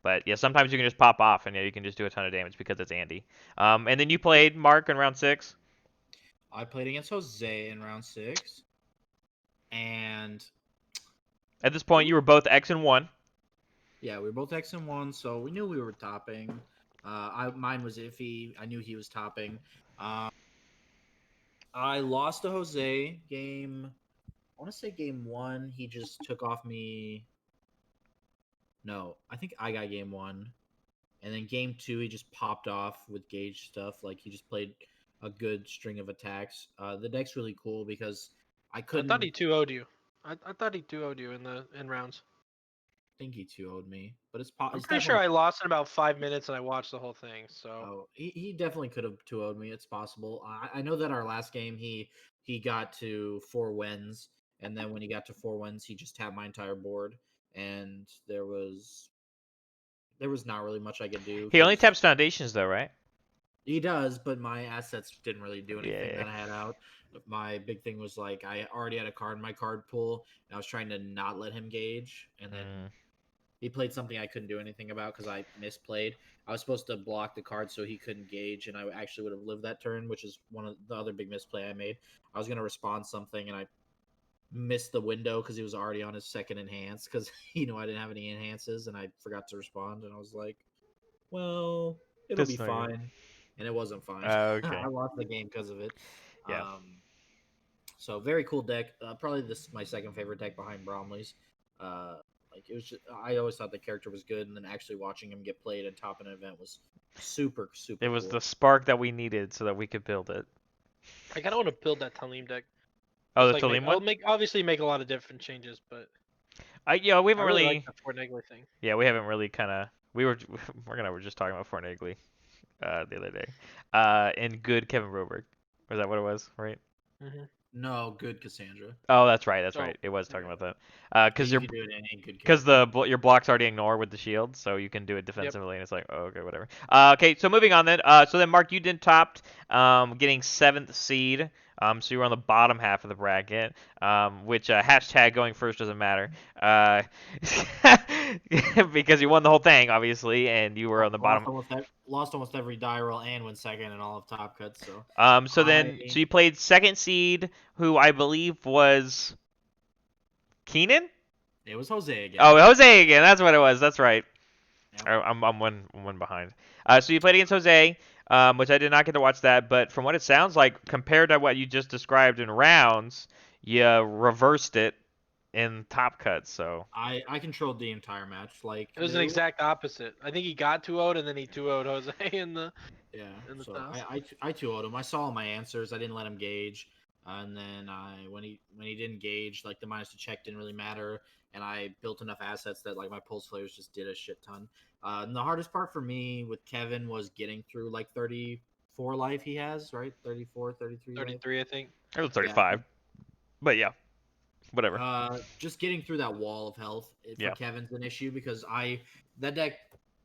But yeah, sometimes you can just pop off and yeah, you can just do a ton of damage because it's Andy. And then you played Mark in round 6. I played against Jose in round 6, and At this point, you were both X and 1. Yeah, we were both X and 1, so we knew we were topping. Mine was iffy. I knew he was topping. Uh, I lost to Jose game. I want to say game 1. He just took off me. No, I think I got game 1. And then game 2, he just popped off with gauge stuff. Like he just played a good string of attacks. The deck's really cool because I I thought couldn't he 2-0'd you. I thought he 2-0'd you in rounds. think he 2-0'd me, but I'm it's pretty sure definitely. I lost in about 5 minutes and I watched the whole thing. So Oh, he definitely could have 2-0'd me. It's possible. I know that our last game he got to 4 wins, and then when he got to 4 wins, he just tapped my entire board, and there was not really much I could do He only because taps foundations though, right? he does, but my assets didn't really do anything Yeah. that I had out. My big thing was like I already had a card in my card pool, and I was trying to not let him gauge, and then Mm. he played something I couldn't do anything about because I misplayed. I was supposed to block the card so he couldn't gauge, and I actually would have lived that turn, which is one of the other big misplay I made. I was going to respond something, and I missed the window because he was already on his second enhance because I didn't have any enhances, and I forgot to respond, and I was like, well, it'll be That's not good. fine. And it wasn't fine. I Okay. lost the game because of it. Yeah. So very cool deck. Probably this my second favorite deck behind Bromley's. Uh, like it was just, I always thought the character was good, and then actually watching him get played and top an event was super It super was cool. the spark that we needed so that we could build it. I kind of want to build that Talim deck. Oh, Just the like Talim I'll one? make obviously make a lot of different changes, but Yeah, we I haven't really like really. the Fortnightly thing. Yeah, we haven't really kind of. We're just talking about Fortnightly the other day. And good Kevin Broberg. Was that what it was? Right? Hmm. No, good Cassandra. Oh, that's right. That's Oh, right. It was talking okay. about that. Yeah, Because you can do it in any good because character. your blocks already ignore with the shield, so you can do it Yep. defensively, and it's like, oh, okay, whatever. Okay, so moving on then. So then Mark, you did topped, getting seventh seed. So you were on the bottom half of the bracket. Which hashtag going first doesn't matter. Uh, because you won the whole thing, obviously, and you were on the bottom. Lost almost every die roll and went second in all of Top Cuts. So So you played second seed, who I believe was Keenan. it was Jose Oh, again. Jose again. That's what it was. That's right. Yep. I'm one behind. So you played against Jose, which I did not get to watch that, but from what it sounds like, compared to what you just described in rounds, you reversed it in top cuts. So I controlled the entire match. Like It was an exact opposite. I think he got 2-0'd and then he 2-0'd Jose yeah, in the so toss. I 2-0'd him. I saw all my answers. I didn't let him gauge, and then I when he didn't gauge, like the minus to check didn't really matter, and I built enough assets that like my pulse flares just did a shit ton. And the hardest part for me with Kevin was getting through like 34 life he has, right? 34, 33 life. 33, I think. it was Yeah, 35, but yeah, whatever. just getting through that wall of health for Yeah. Kevin's an issue because that deck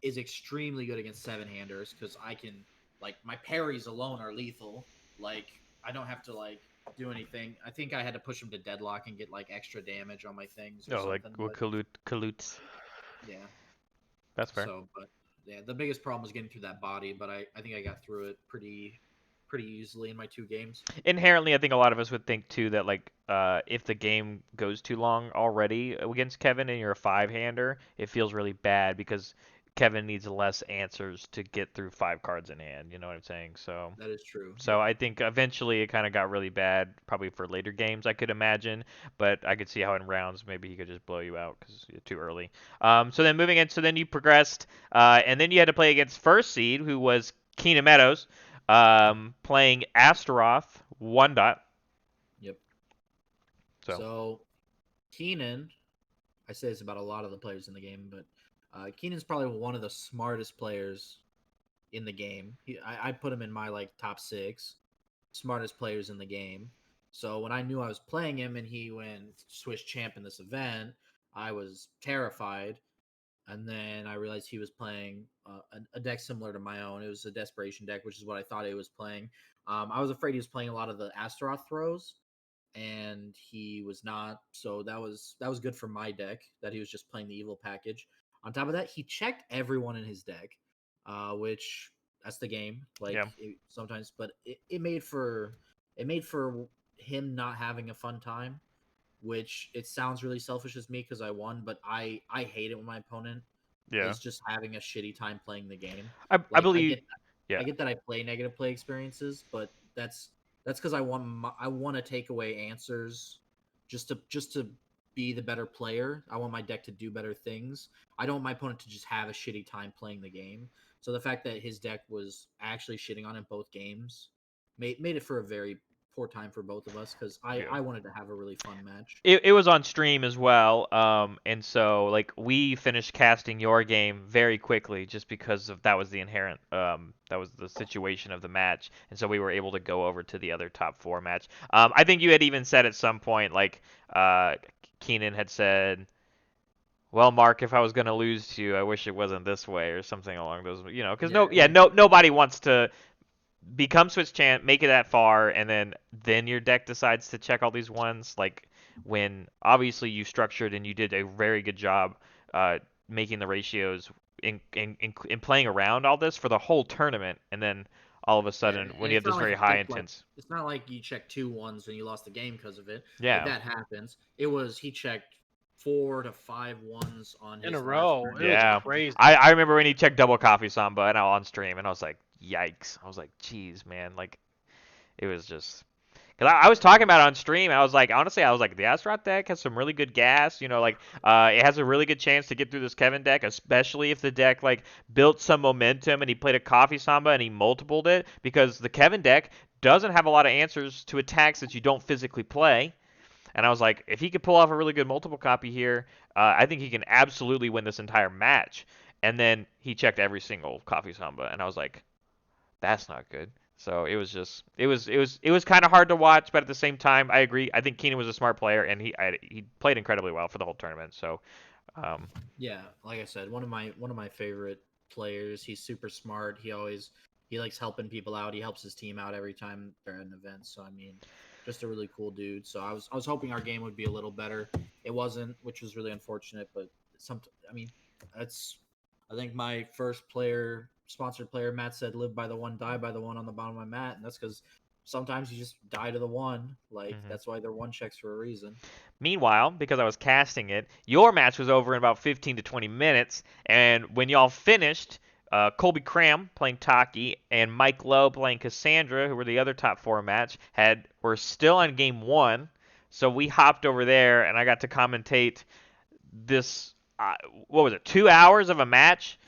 is extremely good against seven handers because I can like my parries alone are lethal. Like I don't have to like do anything. I think I had to push him to deadlock and get like extra damage on my things or No, like something. with But Kalut's. yeah, That's fair. but yeah, the biggest problem was getting through that body. But I think I got through it pretty easily in my 2 games. Inherently, I think a lot of us would think too that like if the game goes too long already against Kevin and you're a five-hander, it feels really bad because Kevin needs less answers to get through five cards in hand. You know what I'm saying? So. That is true. So Yep. I think eventually it kind of got really bad, probably for later games, I could imagine. But I could see how in rounds maybe he could just blow you out because you're too early. So then moving in, so then you progressed, and then you had to play against first seed, who was Keenan Meadows, playing Astaroth, one dot. Yep. So So Keenan, I say this about a lot of the players in the game, but Keenan's probably one of the smartest players in the game. I put him in my like top 6 smartest players in the game. So when I knew I was playing him and he went Swiss champ in this event, I was terrified. And then I realized he was playing a deck similar to my own. It was a desperation deck, which is what I thought he was playing. I was afraid he was playing a lot of the Astaroth throws, and he was not. So that was good for my deck that he was just playing the evil package. On top of that, he checked everyone in his deck, which that's the game. Like yeah, sometimes, but it made for him not having a fun time. which it sounds really selfish as me because I won, but I hate it when my opponent Yeah. is just having a shitty time playing the game. I Like believe. Yeah. I get that I play negative play experiences, but that's because I want to take away answers just to be the better player. I want my deck to do better things. I don't want my opponent to just have a shitty time playing the game. So the fact that his deck was actually shitting on in both games made it for a very poor time for both of us because Yeah. I wanted to have a really fun match. It was on stream as well, and so like we finished casting your game very quickly just because of that was the inherent that was the situation of the match, and so we were able to go over to the other top four match. I think you had even said at some point like Keenan had said, "Well, Mark, if I was gonna lose to you, I wish it wasn't this way," or something along those, because Yeah, nobody wants to become Switch champ, make it that far, and then your deck decides to check all these ones. Like when obviously you structured and you did a very good job making the ratios in playing around all this for the whole tournament, and then all of a yeah, sudden when and you have it's this not like very you high checked like intense, it's not like you checked 2 ones and you lost the game because of it. Like yeah, that happens. It was he checked 4 to 5 ones on In a his last row. turn. It was yeah. crazy. I remember when he checked double coffee samba and on stream, and I was like, yikes! I was like, geez, man, like it was just. Because I was talking about it on stream, I was like, honestly, I was like, the Astaroth deck has some really good gas. Like it has a really good chance to get through this Kevin deck, especially if the deck like built some momentum and he played a Coffee Samba and he multipled it. Because the Kevin deck doesn't have a lot of answers to attacks that you don't physically play. And I was like, if he could pull off a really good multiple copy here, I think he can absolutely win this entire match. And then he checked every single Coffee Samba, and I was like, that's not good. So it was kind of hard to watch, but at the same time, I agree. I think Keenan was a smart player, and he played incredibly well for the whole tournament. So um, Yeah, like I said, one of my favorite players. He's super smart. He likes helping people out. He helps his team out every time they're at an event. So I mean, just a really cool dude. So I was hoping our game would be a little better. It wasn't, which was really unfortunate. But some, I mean, that's I think my first player sponsored player Matt said live by the one, die by the one on the bottom of my mat, and that's because sometimes you just die to the one. Like mhm. that's why they're one checks for a reason. Meanwhile, because I was casting it, your match was over in about 15 to 20 minutes, and when y'all finished, Colby Cram playing Taki and Mike Lowe playing Cassandra, who were the other top four match, were still on game one. So we hopped over there, and I got to commentate this. What was it? 2 hours of a match.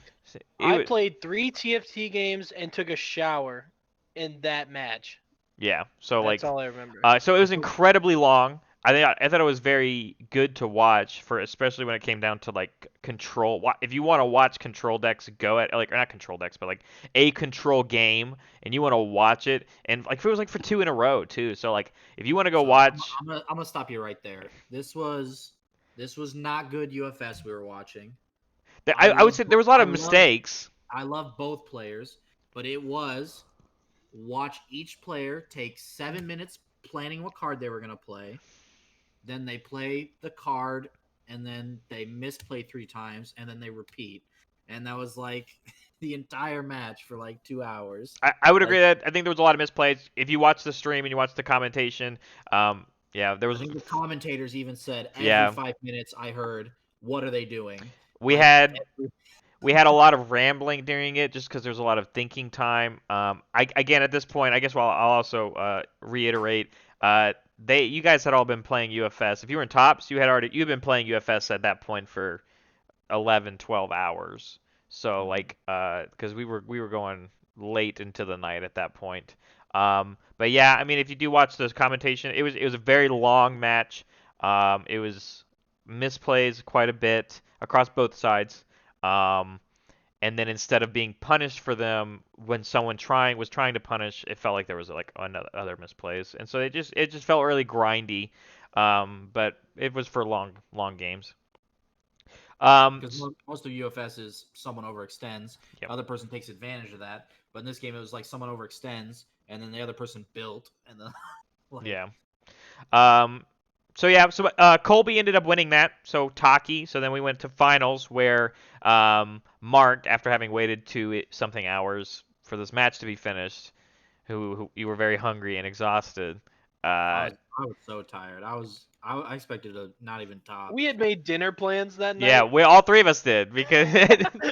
It I was, played 3 TFT games and took a shower in that match. yeah. So That's like, all I remember. so it I was told incredibly long. I thought it was very good to watch for, especially when it came down to like control. If you want to watch control decks go at like, or not control decks, but like a control game, and you want to watch it, and like it was like for two in a row too. So like if you want to go So watch, I'm gonna stop you right there. This was not good UFS we were watching. I would say there was a lot I of love mistakes. I love both players, but it was watch each player take 7 minutes planning what card they were gonna play. Then they play the card, and then they misplay 3 times, and then they repeat. And that was like the entire match for like 2 hours. I would Like agree that I think there was a lot of misplays. If you watch the stream and you watch the commentation, yeah, there I was, think the commentators even said every yeah, 5 minutes I heard, "What are they doing?" we Like had every, we had a lot of rambling during it just because there's a lot of thinking time. Again at this point, I guess I'll also reiterate, you guys had all been playing UFS. If you were in tops, you've been playing UFS at that point for 11, 12 hours. So Mhm. like, because we were going late into the night at that point. But yeah, I mean, if you do watch the commentation, it was a very long match. It was misplays quite a bit across both sides. Um, and then instead of being punished for them when someone was trying to punish, it felt like there was like another other misplays, and so it just felt really grindy. But it was for long games. Because most of UFS is someone overextends, Yep. the other person takes advantage of that. But in this game, it was like someone overextends, and then the other person built, and then like Yeah. yeah. Um, so yeah, so Colby ended up winning that. So Taki. So then we went to finals where Mark, after having waited something hours for this match to be finished, who you were very hungry and exhausted. I Uh, was I was so tired. I expected a not even top. We had made dinner plans that Yeah, night. we all three of us did because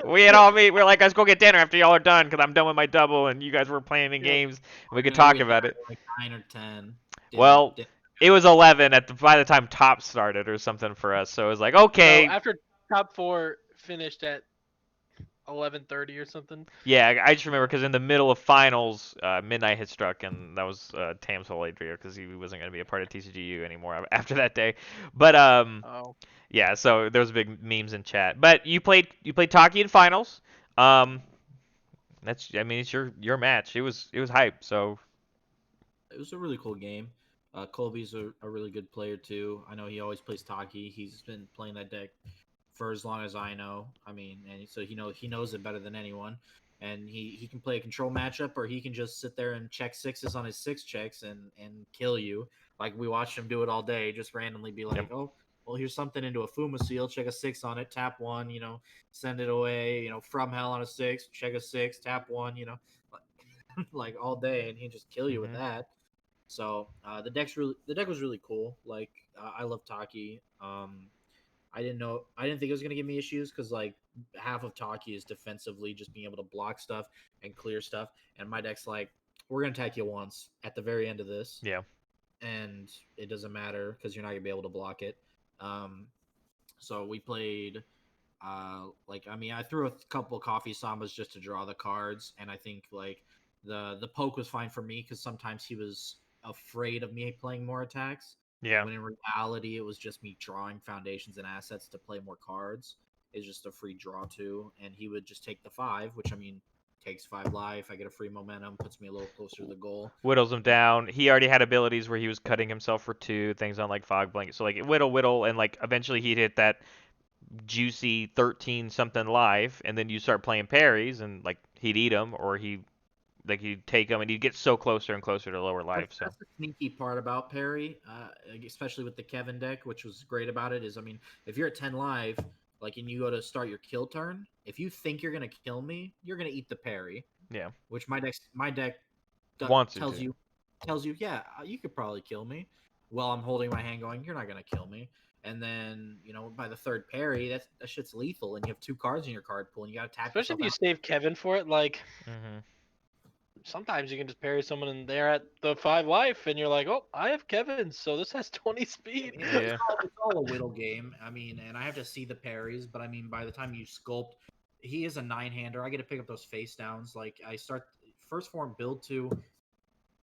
we had all we were like, let's go get dinner after y'all are done because I'm done with my double and you guys were playing the Yeah, games and we could and then talk we had about it. like 9 or 10 dinner. Well, it was 11 by the time top started or something for us, so it was like, No, okay, after top 4 finished at 11:30 or something. yeah, I just remember because in the middle of finals, midnight had struck, and that was Tam's whole idea because he wasn't going to be a part of TCGU anymore after that day. But Oh, yeah, so there was big memes in chat. But you played Taki in finals. Um, I mean, it's your match. It was hype. So It was a really cool game. Colby's a really good player too. I know he always plays Taki. He's been playing that deck for as long as I know. I mean, and so he knows it better than anyone. And he can play a control matchup, or he can just sit there and check sixes on his six checks and kill you. Like we watched him do it all day, just randomly be yep. like, oh, well, here's something into a Fuma seal, check a six on it, tap one, send it away, from hell on a six, check a six, tap one, like all day, and he just kill you with Mhm. that. So the deck was really cool. Like I love Taki. I didn't think it was gonna give me issues because like half of Taki is defensively just being able to block stuff and clear stuff, and my deck's like we're gonna attack you once at the very end of this, Yeah. and it doesn't matter because you're not gonna be able to block it. Um, so we played. Like I mean, I threw a couple coffee sambas just to draw the cards, and I think like the poke was fine for me because sometimes he was afraid of me playing more attacks. Yeah. When in reality, it was just me drawing foundations and assets to play more cards. It's just a free draw too, and he would just take the 5, which I mean takes 5 life. I get a free momentum, puts me a little closer to the goal. Whittles him down. He already had abilities where he was cutting himself for 2 things on like fog blanket. So like whittle, and like eventually he'd hit that juicy 13 something life, and then you start playing parries, and like he'd eat them, or he'd take them, and he'd get so closer and closer to lower life. So That's the sneaky part about Perry, especially with the Kevin deck, which was great about it. Is I mean, if you're at 10 live, like, and you go to start your kill turn, if you think you're gonna kill me, you're gonna eat the parry. yeah, Which my deck wants you tells to. you, yeah, you could probably kill me. Well, I'm holding my hand, going, you're not gonna kill me. And then by the third parry, that shit's lethal, and you have 2 cards in your card pool, and you gotta tap especially yourself if you out. save Kevin for it. Like Hmm. sometimes you can just parry someone and they're at the 5 life, and you're like, oh, I have Kevin, so this has 20 speed. Yeah. It's all a whittle game. I mean, and I have to see the parries, but I mean, by the time you sculpt, he is a 9-hander. I get to pick up those face downs. Like I start first form build 2,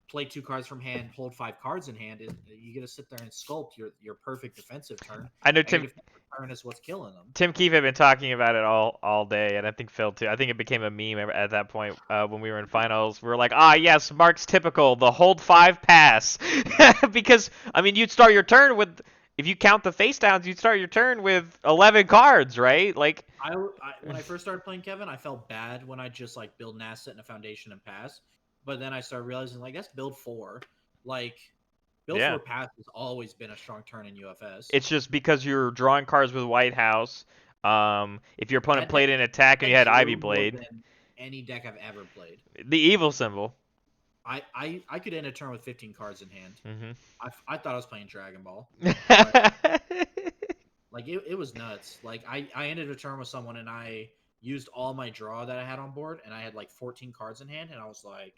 play 2 cards from hand, hold 5 cards in hand. You get to sit there and sculpt your perfect defensive turn. I know And your Tim defensive turn is what's killing them. Tim Keefe had been talking about it all day, and I think Phil too. I think it became a meme at that point when we were in finals. We were like, ah, yes, Mark's typical, the hold 5 pass, because I mean, you'd start your turn with, if you count the face downs, you'd start your turn with 11 cards, right? Like, When I first started playing Kevin, I felt bad when I just like build an asset and a foundation and pass. But then I started realizing like that's build 4. Like build yeah, 4 pass has always been a strong turn in UFS. it's just because you're drawing cards with White House. If your opponent That deck played an attack and you that had Ivy drew more Blade, than any deck I've ever played. the evil symbol. I could end a turn with 15 cards in hand. Hmm. I thought I was playing Dragon Ball. But like it was nuts. Like I ended a turn with someone and I used all my draw that I had on board and I had like 14 cards in hand and I was like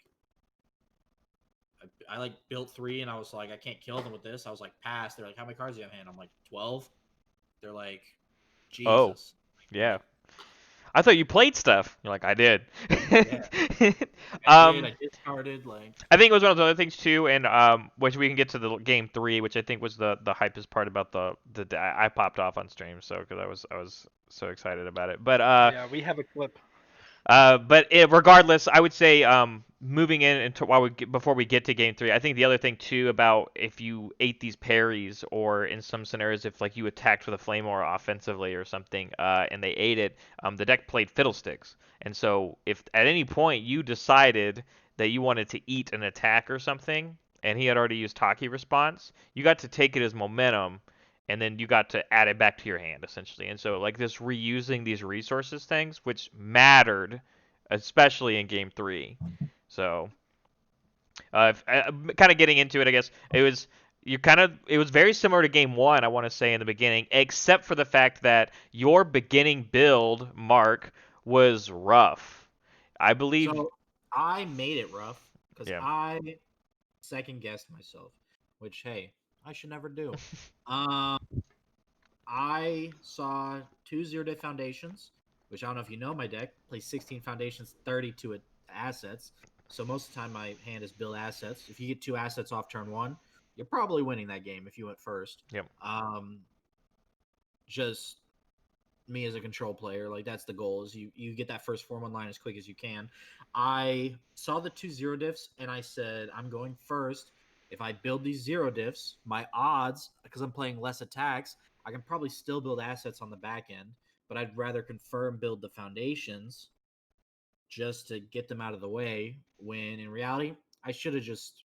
I like built 3 and I was like I can't kill them with this. I was like pass. They're like how many cards do you have in hand? I'm like 12. They're like Oh, Jesus. yeah. I thought you played stuff. You're like, I did. Yeah. I did. um, I discarded like I think it was one of the other things too, and which we can get to the game 3, which I think was the hypest part about the I popped off on stream, so because I was so excited about it. Yeah, we have a clip. Regardless, I would say moving in into before we get to game 3, I think the other thing too about if you ate these parries, or in some scenarios if like you attacked with a flame or offensively or something, and they ate it, the deck played fiddlesticks, and so if at any point you decided that you wanted to eat an attack or something, and he had already used Taki response, you got to take it as momentum, and then you got to add it back to your hand essentially. And so like this reusing these resources things, which mattered, especially in game 3. So kind of getting into it, I guess it was it was very similar to game one, I want to say in the beginning, except for the fact that your beginning build, Mark, was rough. I believe, So I made it rough because yeah. I second guessed myself, which hey, I should never do. Um, I saw two zero day foundations, which I don't know if you know my deck plays 16 foundations, 32 assets. So most of the time my hand is build assets. If you get two assets off turn one, you're probably winning that game if you went first. Yep. Just me as a control player, like that's the goal is you get that first form online as quick as you can. I saw the two zero diffs and I said I'm going first. If I build these zero diffs, my odds, because I'm playing less attacks, I can probably still build assets on the back end, but I'd rather confirm build the foundations just to get them out of the way, when in reality I should have just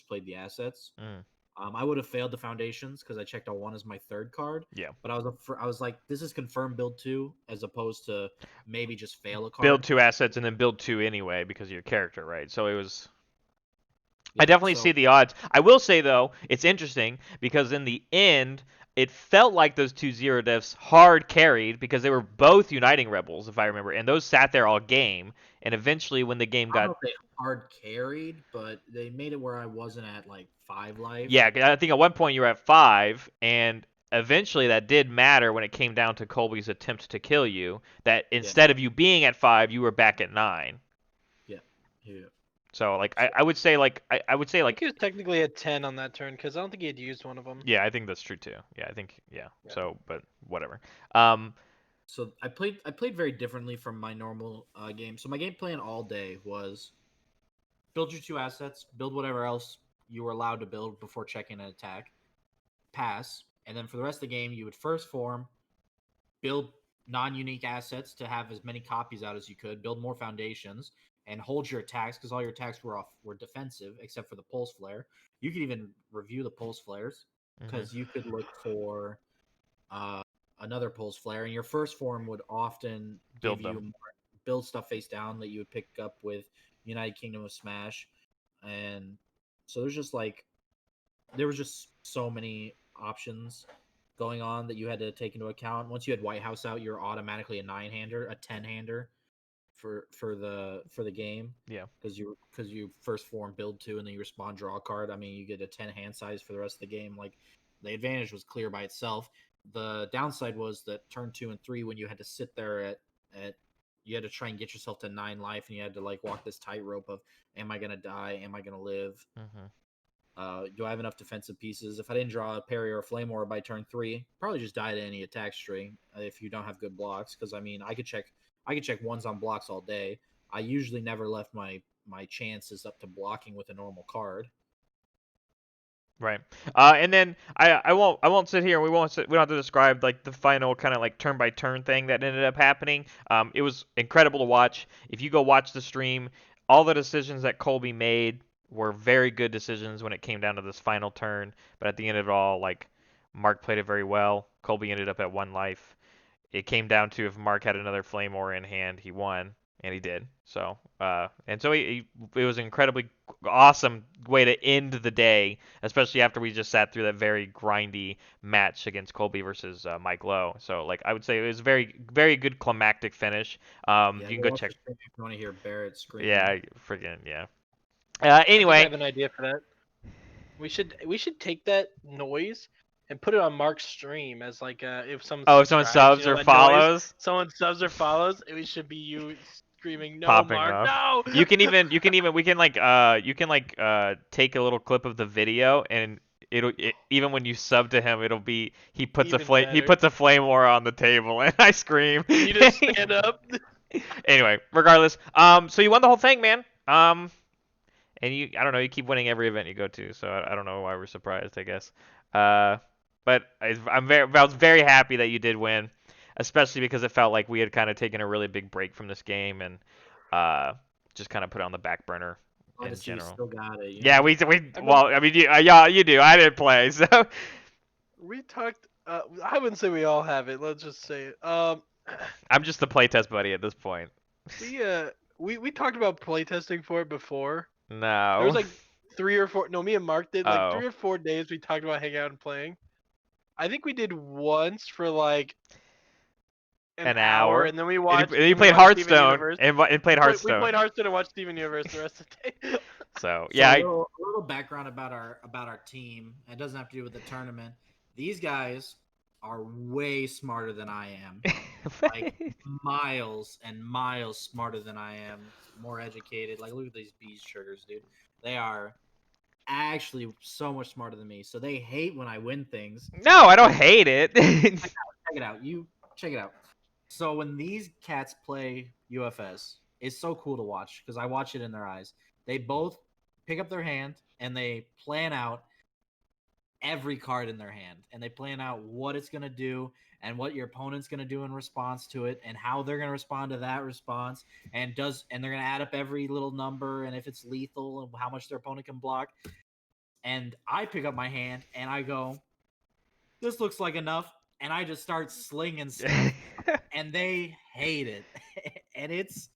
played the assets. Mm, I would have failed the foundations because I checked all one as my third card. yeah. But I was like, this is confirmed build two, as opposed to maybe just fail a Build card. two assets and then build two anyway because of your character, right? So it was. I Yeah. definitely So see the odds. I will say though, it's interesting because in the end, it felt like those two zero diffs hard carried because they were both uniting rebels, if I remember, and those sat there all game. And eventually, when the game I don't got, know if they hard carried, but they made it where I wasn't at like 5 life. yeah, I think at one point you were at 5, and eventually that did matter when it came down to Colby's attempt to kill you. That Yeah. instead of you being at 5, you were back at 9. Yeah. Yeah. So like So I would say I think he was technically at 10 on that turn because I don't think he had used one of them. yeah, I think that's true too. Yeah, I think yeah. Yeah. So but whatever. Um so I played very differently from my normal game. So my game plan all day was build your two assets, build whatever else you were allowed to build before checking an attack, pass, and then for the rest of the game, you would first form, build non-unique assets to have as many copies out as you could, build more foundations, and hold your attacks because all your attacks were defensive except for the pulse flare. You could even review the pulse flares mhm. because you could look for uh, another pulse flare, and your first form would often give Build you them. more build stuff face down that you would pick up with United Kingdom of Smash, and so there was just so many options going on that you had to take into account. Once you had White House out, you're automatically a 9-hander, a 10-hander for the game Yeah. because you first form build two and then you respond draw a card. I mean, you get a 10 hand size for the rest of the game. Like the advantage was clear by itself. The downside was that turn 2 and 3, when you had to sit there at you had to try and get yourself to 9 life, and you had to like walk this tightrope of, am I gonna die? Am I gonna live? Mhm. Do I have enough defensive pieces? If I didn't draw a parry or a flame aura by turn 3, probably just die to any attack string if you don't have good blocks. Because I mean, I could check ones on blocks all day. I usually never left my chances up to blocking with a normal card. Right. And then I won't sit here and we don't have to describe like the final kind of like turn by turn thing that ended up happening. It was incredible to watch. If you go watch the stream, all the decisions that Colby made were very good decisions when it came down to this final turn. But at the end of it all, like Mark played it very well. Colby ended up at 1 life. It came down to if Mark had another flame ore in hand, he won, and he did. So, it was an incredibly awesome way to end the day, especially after we just sat through that very grindy match against Colby versus Mike Lowe. So, like, I would say it was very, very good climactic finish. Yeah, You can go go watch check. the stream if you want to hear Barrett screaming. Yeah, freaking yeah. I think I Anyway, have an idea for that. We should take that noise and put it on Mark's stream as like if someone oh, if someone subscribes, subs you know or that noise. follows, Someone subs or follows, it should be you screaming, "No, popping Mark, off. no!" We can like take a little clip of the video and even when you sub to him it'll be Even he better. puts a flame war on the table and I scream. And you just stand up. Anyway, regardless, so you won the whole thing, man. And you I don't know, you keep winning every event you go to, so I don't know why we're surprised, I guess. Uh, but I was very happy that you did win, especially because it felt like we had kind of taken a really big break from this game and uh, just kind of put it on the back burner Glad to in see you general. still got it. You Yeah, know. we I mean, well, I mean, yeah, you do. I didn't play, so we talked. I wouldn't say we all have it. Let's just say it. I'm just the playtest buddy at this point. We we talked about playtesting for it before. There was No. like 3 or 4. No, me and Mark did like Oh, 3 or 4 days. We talked about hanging out and playing. I think we did once for like an an hour, hour. and then we And watched he and we played watched Steven Hearthstone Universe. and played We Hearthstone. played Hearthstone and watched Steven Universe the rest of the day. So So yeah, a little background about our team. It doesn't have to do with the tournament. These guys are way smarter than I am. Like miles and miles smarter than I am. More educated. Like look at these bees sugars, dude. They are actually so much smarter than me. So they hate when I win things. no, I don't hate it. Check it out. You check it out. So when these cats play UFS, it's so cool to watch because I watch it in their eyes. They both pick up their hand and they plan out every card in their hand and they plan out what it's going to do and what your opponent's going to do in response to it and how they're going to respond to that response and they're going to add up every little number and if it's lethal and how much their opponent can block. And I pick up my hand and I go, this looks like enough, and I just start slinging stuff and they hate it. And it's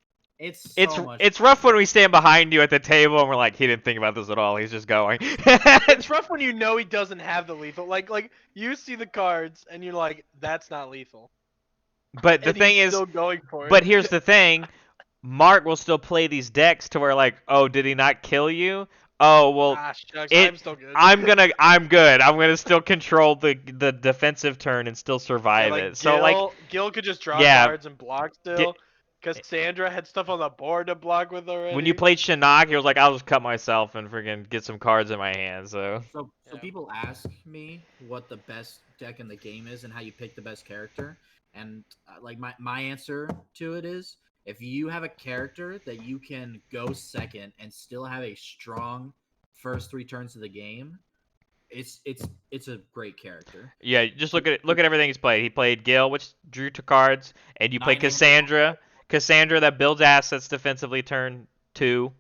so much it's rough when we stand behind you at the table and we're like, he didn't think about this at all. He's just going. It's rough when you know he doesn't have the lethal. Like you see the cards and you're like, that's not lethal. But the And thing he's is, still going for it. but here's the thing, Mark will still play these decks to where like, oh, did he not kill you? Oh well, Ah, shucks, it. I'm still good. I'm good. I'm gonna still control the defensive turn and still Yeah, survive like it. So like, Gil could just draw yeah, cards and block still. Cassandra had stuff on the board to block with already. when you played Shinnok, he was like, I'll just cut myself and freaking get some cards in my hand. So So Yeah. people ask me what the best deck in the game is and how you pick the best character, and like my answer to it is if you have a character that you can go second and still have a strong first 3 turns of the game, it's a great character. yeah, just look at everything he's played. He played Gil, which drew 2 cards, and you play 9 mana Cassandra that builds assets defensively turn 2.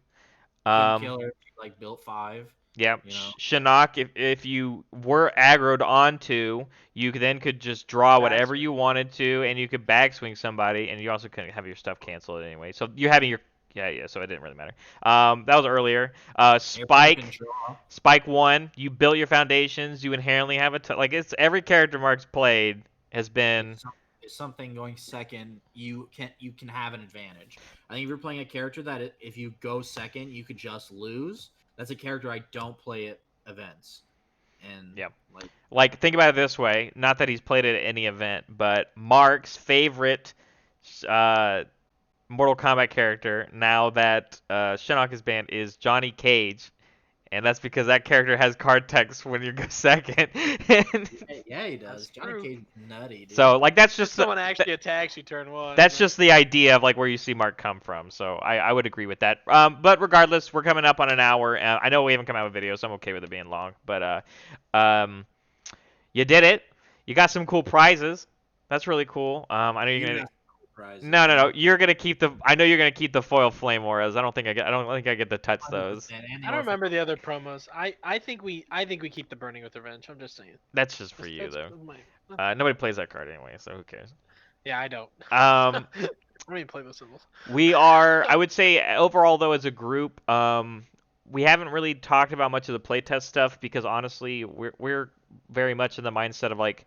can Um, kill her if you, like built 5. yeah, You know, Shinnok, if you were aggroed onto, you then could just draw whatever Backswing. you wanted to, and you could backswing somebody, and you also couldn't have your stuff canceled anyway. So you're having your yeah, so it didn't really matter. That was earlier. Airport can draw. Spike 1, you built your foundations. You inherently have like it's every character Mark's played has been. If something going second, you can have an advantage. I think if you're playing a character that if you go second, you could just lose. That's a character I don't play at events. And Yep. like Like think about it this way. Not that he's played it at any event, but Mark's favorite Mortal Kombat character now that Shinnok is banned is Johnny Cage. And that's because that character has card text when you go second. yeah, he does. That's Johnny true. Cage is nutty, dude. So like that's If just someone actually attacks you turn 1. that's just the idea of like where you see Mark come from. So I would agree with that. But regardless, we're coming up on an hour. I know we haven't come out with video, so I'm okay with it being long. But you did it. You got some cool prizes. That's really cool. I know you're You gonna. got prizes. No. You're gonna keep the. I know you're gonna keep the foil flame auras. I don't think I get to touch those. 100%, and I don't remember the other promos. I think we keep the Burning with Revenge. I'm just saying. That's just for you That's though. my- Nobody plays that card anyway, so who cares? Yeah, I don't. Um, I don't even play those symbols. we are. I would say overall though, as a group, we haven't really talked about much of the playtest stuff because honestly, we're very much in the mindset of like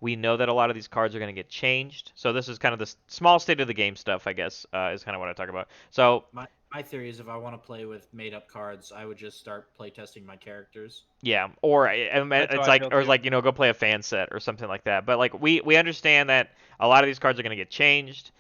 we know that a lot of these cards are going to get changed. So this is kind of the small state of the game stuff, I guess, is kind of what I talk about. So my theory is if I want to play with made up cards, I would just start playtesting my characters. yeah, or That's it's how I like feel or too. like go play a fan set or something like that. But like we understand that a lot of these cards are going to get changed.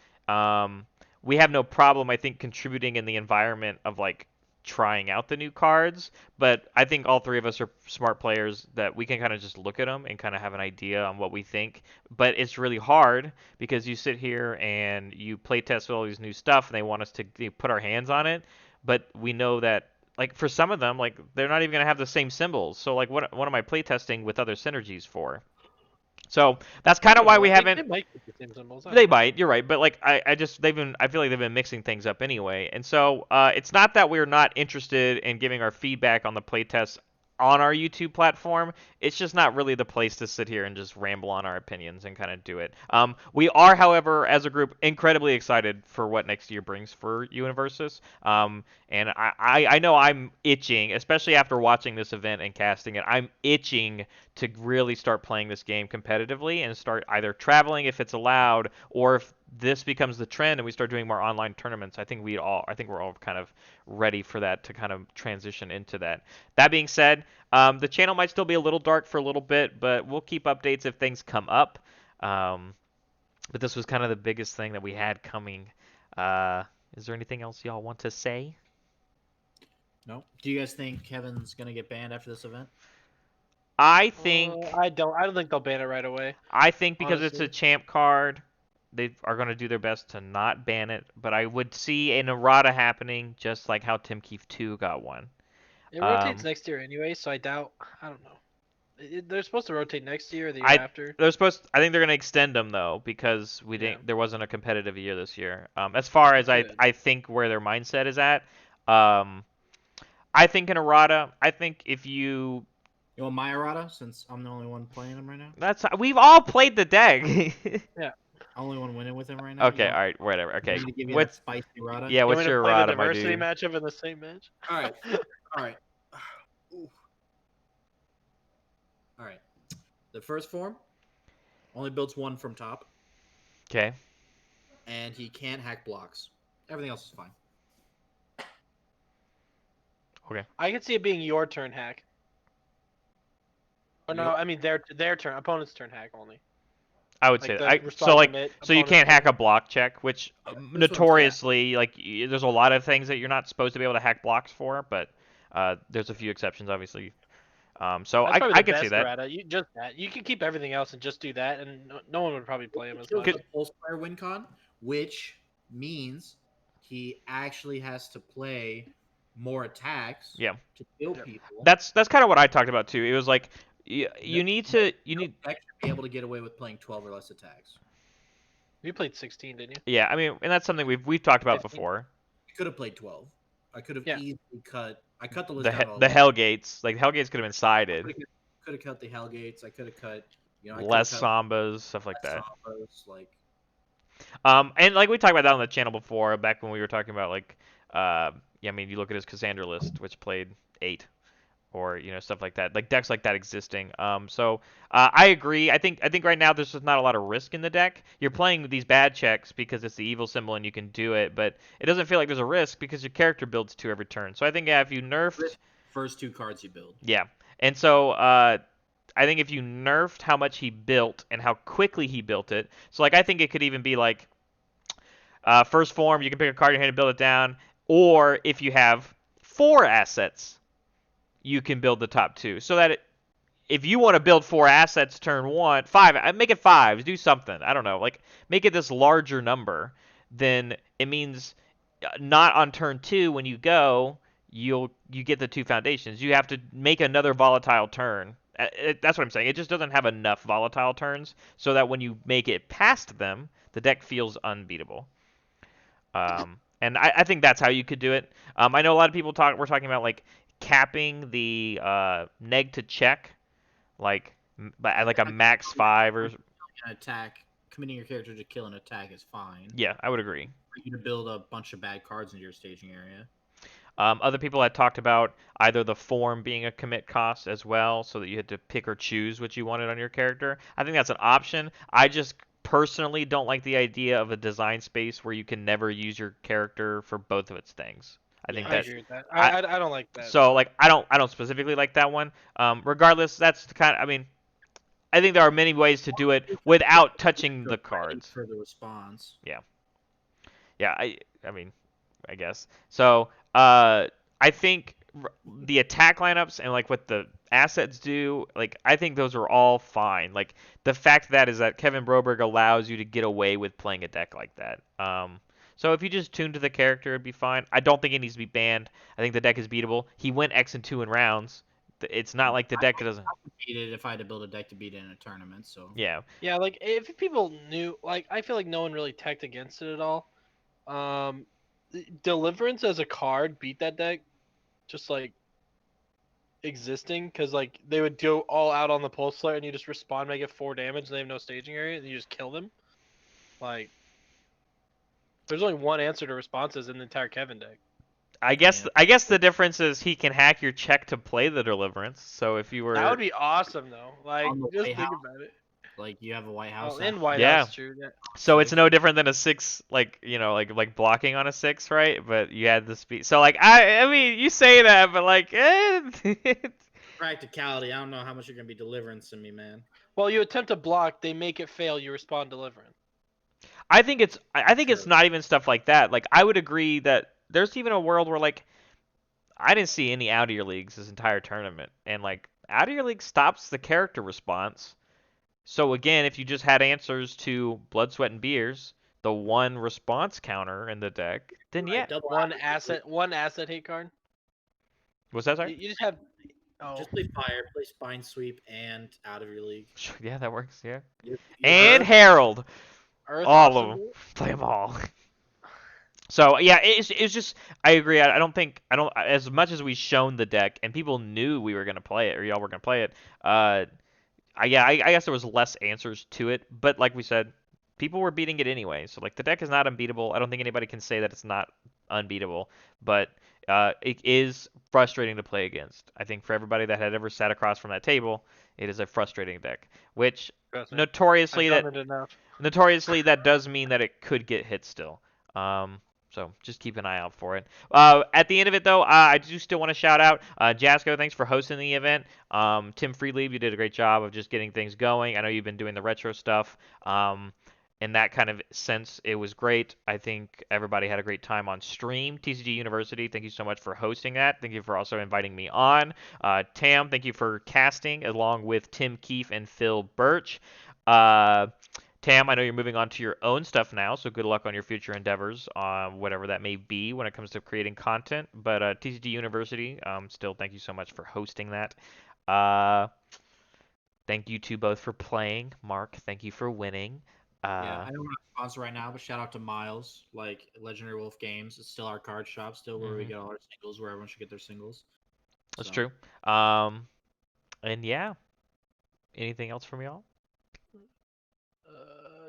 We have no problem, I think, contributing in the environment of like trying out the new cards. But I think all 3 of us are smart players that we can kind of just look at them and kind of have an idea on what we think. But it's really hard because you sit here and you play test with all these new stuff and they want us to put our hands on it. But we know that like for some of them, like they're not even gonna have the same symbols. So like what am I playtesting with other synergies for? So that's kind of why we haven't. They might keep the same symbols. They might. You're right, but like I just I feel like they've been mixing things up anyway, and so it's not that we're not interested in giving our feedback on the playtests on our YouTube platform. It's just not really the place to sit here and just ramble on our opinions and kind of do it. We are, however, as a group, incredibly excited for what next year brings for Universus. And I know I'm itching, especially after watching this event and casting it. I'm itching to really start playing this game competitively and start either traveling if it's allowed, or if this becomes the trend and we start doing more online tournaments. I think we're all kind of ready for that to kind of transition into that. That being said, the channel might still be a little dark for a little bit, but we'll keep updates if things come up. But this was kind of the biggest thing that we had coming. Is there anything else y'all want to say? No. Do you guys think Kevin's gonna get banned after this event? I think I don't think they'll ban it right away. because it's a Honestly. champ card, they are going to do their best to not ban it. But I would see an errata happening, just like how Tim Keefe 2 got one. It rotates Um, next year anyway, so I doubt. I don't know. They're supposed to rotate next year or the year I after. I think they're going to extend them though because Yeah. there wasn't a competitive year this year. As far as Good. I think where their mindset is at, um, I think an errata. I think if you You want my errata since I'm the only one playing him right now? we've all played the deck. Yeah. Only one winning with him right now. Okay, all right, whatever. Okay, You need to give you that what's spicy errata. yeah, You want what's me to your play the errata, my diversity dude? matchup in the same match? All right. All right. Ooh. All right. The first form only builds one from top, Okay. and he can't hack blocks. Everything else is fine. I can see it being your turn hack. Or no, Your- I mean their turn, opponent's turn hack only. I would Like say the that. respond So like commit, so you opponent's can't hack turn. a block check, which Yeah, that's what I'm saying. notoriously like there's a lot of things that you're not supposed to be able to hack blocks for, but there's a few exceptions obviously. So That's probably I the could see best that. errata. You just that. You can keep everything else and just do that, and no one would probably play him as Kills much. the pulse fire win con, which means he actually has to play more attacks Yeah. to kill Yep. people. That's kind of what I talked about too. It was like you No- need Deck should be able to get away with playing 12 or less attacks. You played 16, didn't you? yeah, I mean, and that's something we've talked about 15. before. I could have played 12. I could have Yeah. easily cut. I cut the list down to The 11. Hellgates, like Hellgates could have been sided. Could have cut the Hellgates. I could have cut. I could Less have cut Sambas, stuff like less that. Sombras. Like And like we talked about that on the channel before, back when we were talking about like, yeah, I mean, you look at his Cassandra list, which played 8, or stuff like that, like decks like that existing. I agree. I think right now there's just not a lot of risk in the deck. You're playing these bad checks because it's the evil symbol and you can do it, but it doesn't feel like there's a risk because your character builds 2 every turn. So I think if you nerfed, first 2 cards you build. yeah, and so I think if you nerfed how much he built and how quickly he built it, so like I think it could even be like first form, you can pick a card in your hand and build it down, or if you have 4 assets, you can build the top 2. So that if you want to build 4 assets turn 1, 5, make it 5, do something. I don't know, like make it this larger number. Then it means not on turn 2 when you go, you get the 2 foundations. You have to make another volatile turn. That's what I'm saying. It just doesn't have enough volatile turns so that when you make it past them, the deck feels unbeatable. And I think that's how you could do it. I know a lot of people we're talking about like capping the neg to check, like at like a max 5 or An attack, committing your character to kill an attack is fine. yeah, I would agree. For you to build a bunch of bad cards into your staging area. Other people had talked about either the form being a commit cost as well, so that you had to pick or choose what you wanted on your character. I think that's an option. I just personally don't like the idea of a design space where you can never use your character for both of its things. I think I that agree with that. I I don't like that. so like I don't specifically like that one. Regardless, that's the kind. I mean, I think there are many ways to do it without touching the cards. For the response. Yeah. I mean, I guess. So, I think the attack lineups and like what the assets do, like I think those are all fine. Like the fact that is that Kevin Broberg allows you to get away with playing a deck like that. So if you just tune to the character, it'd be fine. I don't think it needs to be banned. I think the deck is beatable. He went X and 2 in rounds. It's not like the deck doesn't. I would beat it if I had to build a deck to beat it in a tournament. So Yeah. Yeah, like if people knew, like I feel like no one really teched against it at all. Deliverance as a card beat that deck. Just like existing because like they would go all out on the pulse flare and you just respond, make it 4 damage, and they have no staging area, and you just kill them. Like, there's only one answer to responses in the entire Kevin deck. Yeah. I guess the difference is he can hack your check to play the Deliverance. So if you That would were be awesome though. Like, On the just White think House, about it. like you have a White House. Oh, in White Yeah. House, true. Yeah. So So it's if no you- different than a 6, like, you know, like blocking on a 6, right? But you had the speed. So like I mean, you say that, but like Practicality, I don't know how much you're gonna be deliverance in me, man. Well, you attempt to block, they make it fail, you respond delivering. I think it's True. not even stuff like that. Like I would agree that there's even a world where like I didn't see any out of your leagues this entire tournament, and like out of your league stops the character response. So again, if you just had answers to Blood, Sweat, and Beers, the one response counter in the deck, then yeah. Right, double One asset hate card. Was that You, sorry? you just have. Oh, Just play fire, play spine sweep, and out of your league. Yeah, that works. Yeah. You And Earth, Herald, Earth all of them. obstacle. Play them all. So yeah, it's just I agree. I don't as much as we shown the deck and people knew we were gonna play it or y'all were gonna play it. I guess there was less answers to it, but like we said, people were beating it anyway. So like the deck is not unbeatable. I don't think anybody can say that it's not unbeatable, but it is frustrating to play against. I think for everybody that had ever sat across from that table, it is a frustrating deck. Which Trust me. notoriously I've that done it enough. notoriously that does mean that it could get hit still. So just keep an eye out for it. At the end of it, though, I do still want to shout out Jasco. Thanks for hosting the event. Tim Freelieb, you did a great job of just getting things going. I know you've been doing the retro stuff. In that kind of sense, it was great. I think everybody had a great time on stream. TCG University, thank you so much for hosting that. Thank you for also inviting me on. Tam, thank you for casting along with Tim Keefe and Phil Birch. Tam, I know you're moving on to your own stuff now, so good luck on your future endeavors, whatever that may be when it comes to creating content. But TCG University, still thank you so much for hosting that. Uh, Thank you to both for playing. Mark, thank you for winning. Yeah, I don't want to sponsor right now, but shout out to Miles, like Legendary Wolf Games. It's still our card shop, still where we Mhm. get all our singles, where everyone should get their singles. That's So true. And yeah, anything else from y'all?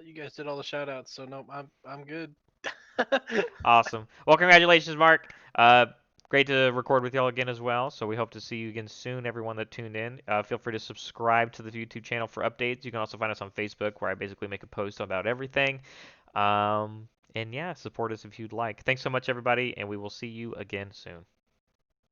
You guys did all the shout outs, so no, I'm good. Awesome. Well, congratulations, Mark. Great to record with y'all again as well. So we hope to see you again soon, everyone that tuned in. Feel free to subscribe to the YouTube channel for updates. You can also find us on Facebook, where I basically make a post about everything. And yeah, support us if you'd like. Thanks so much, everybody, and we will see you again soon.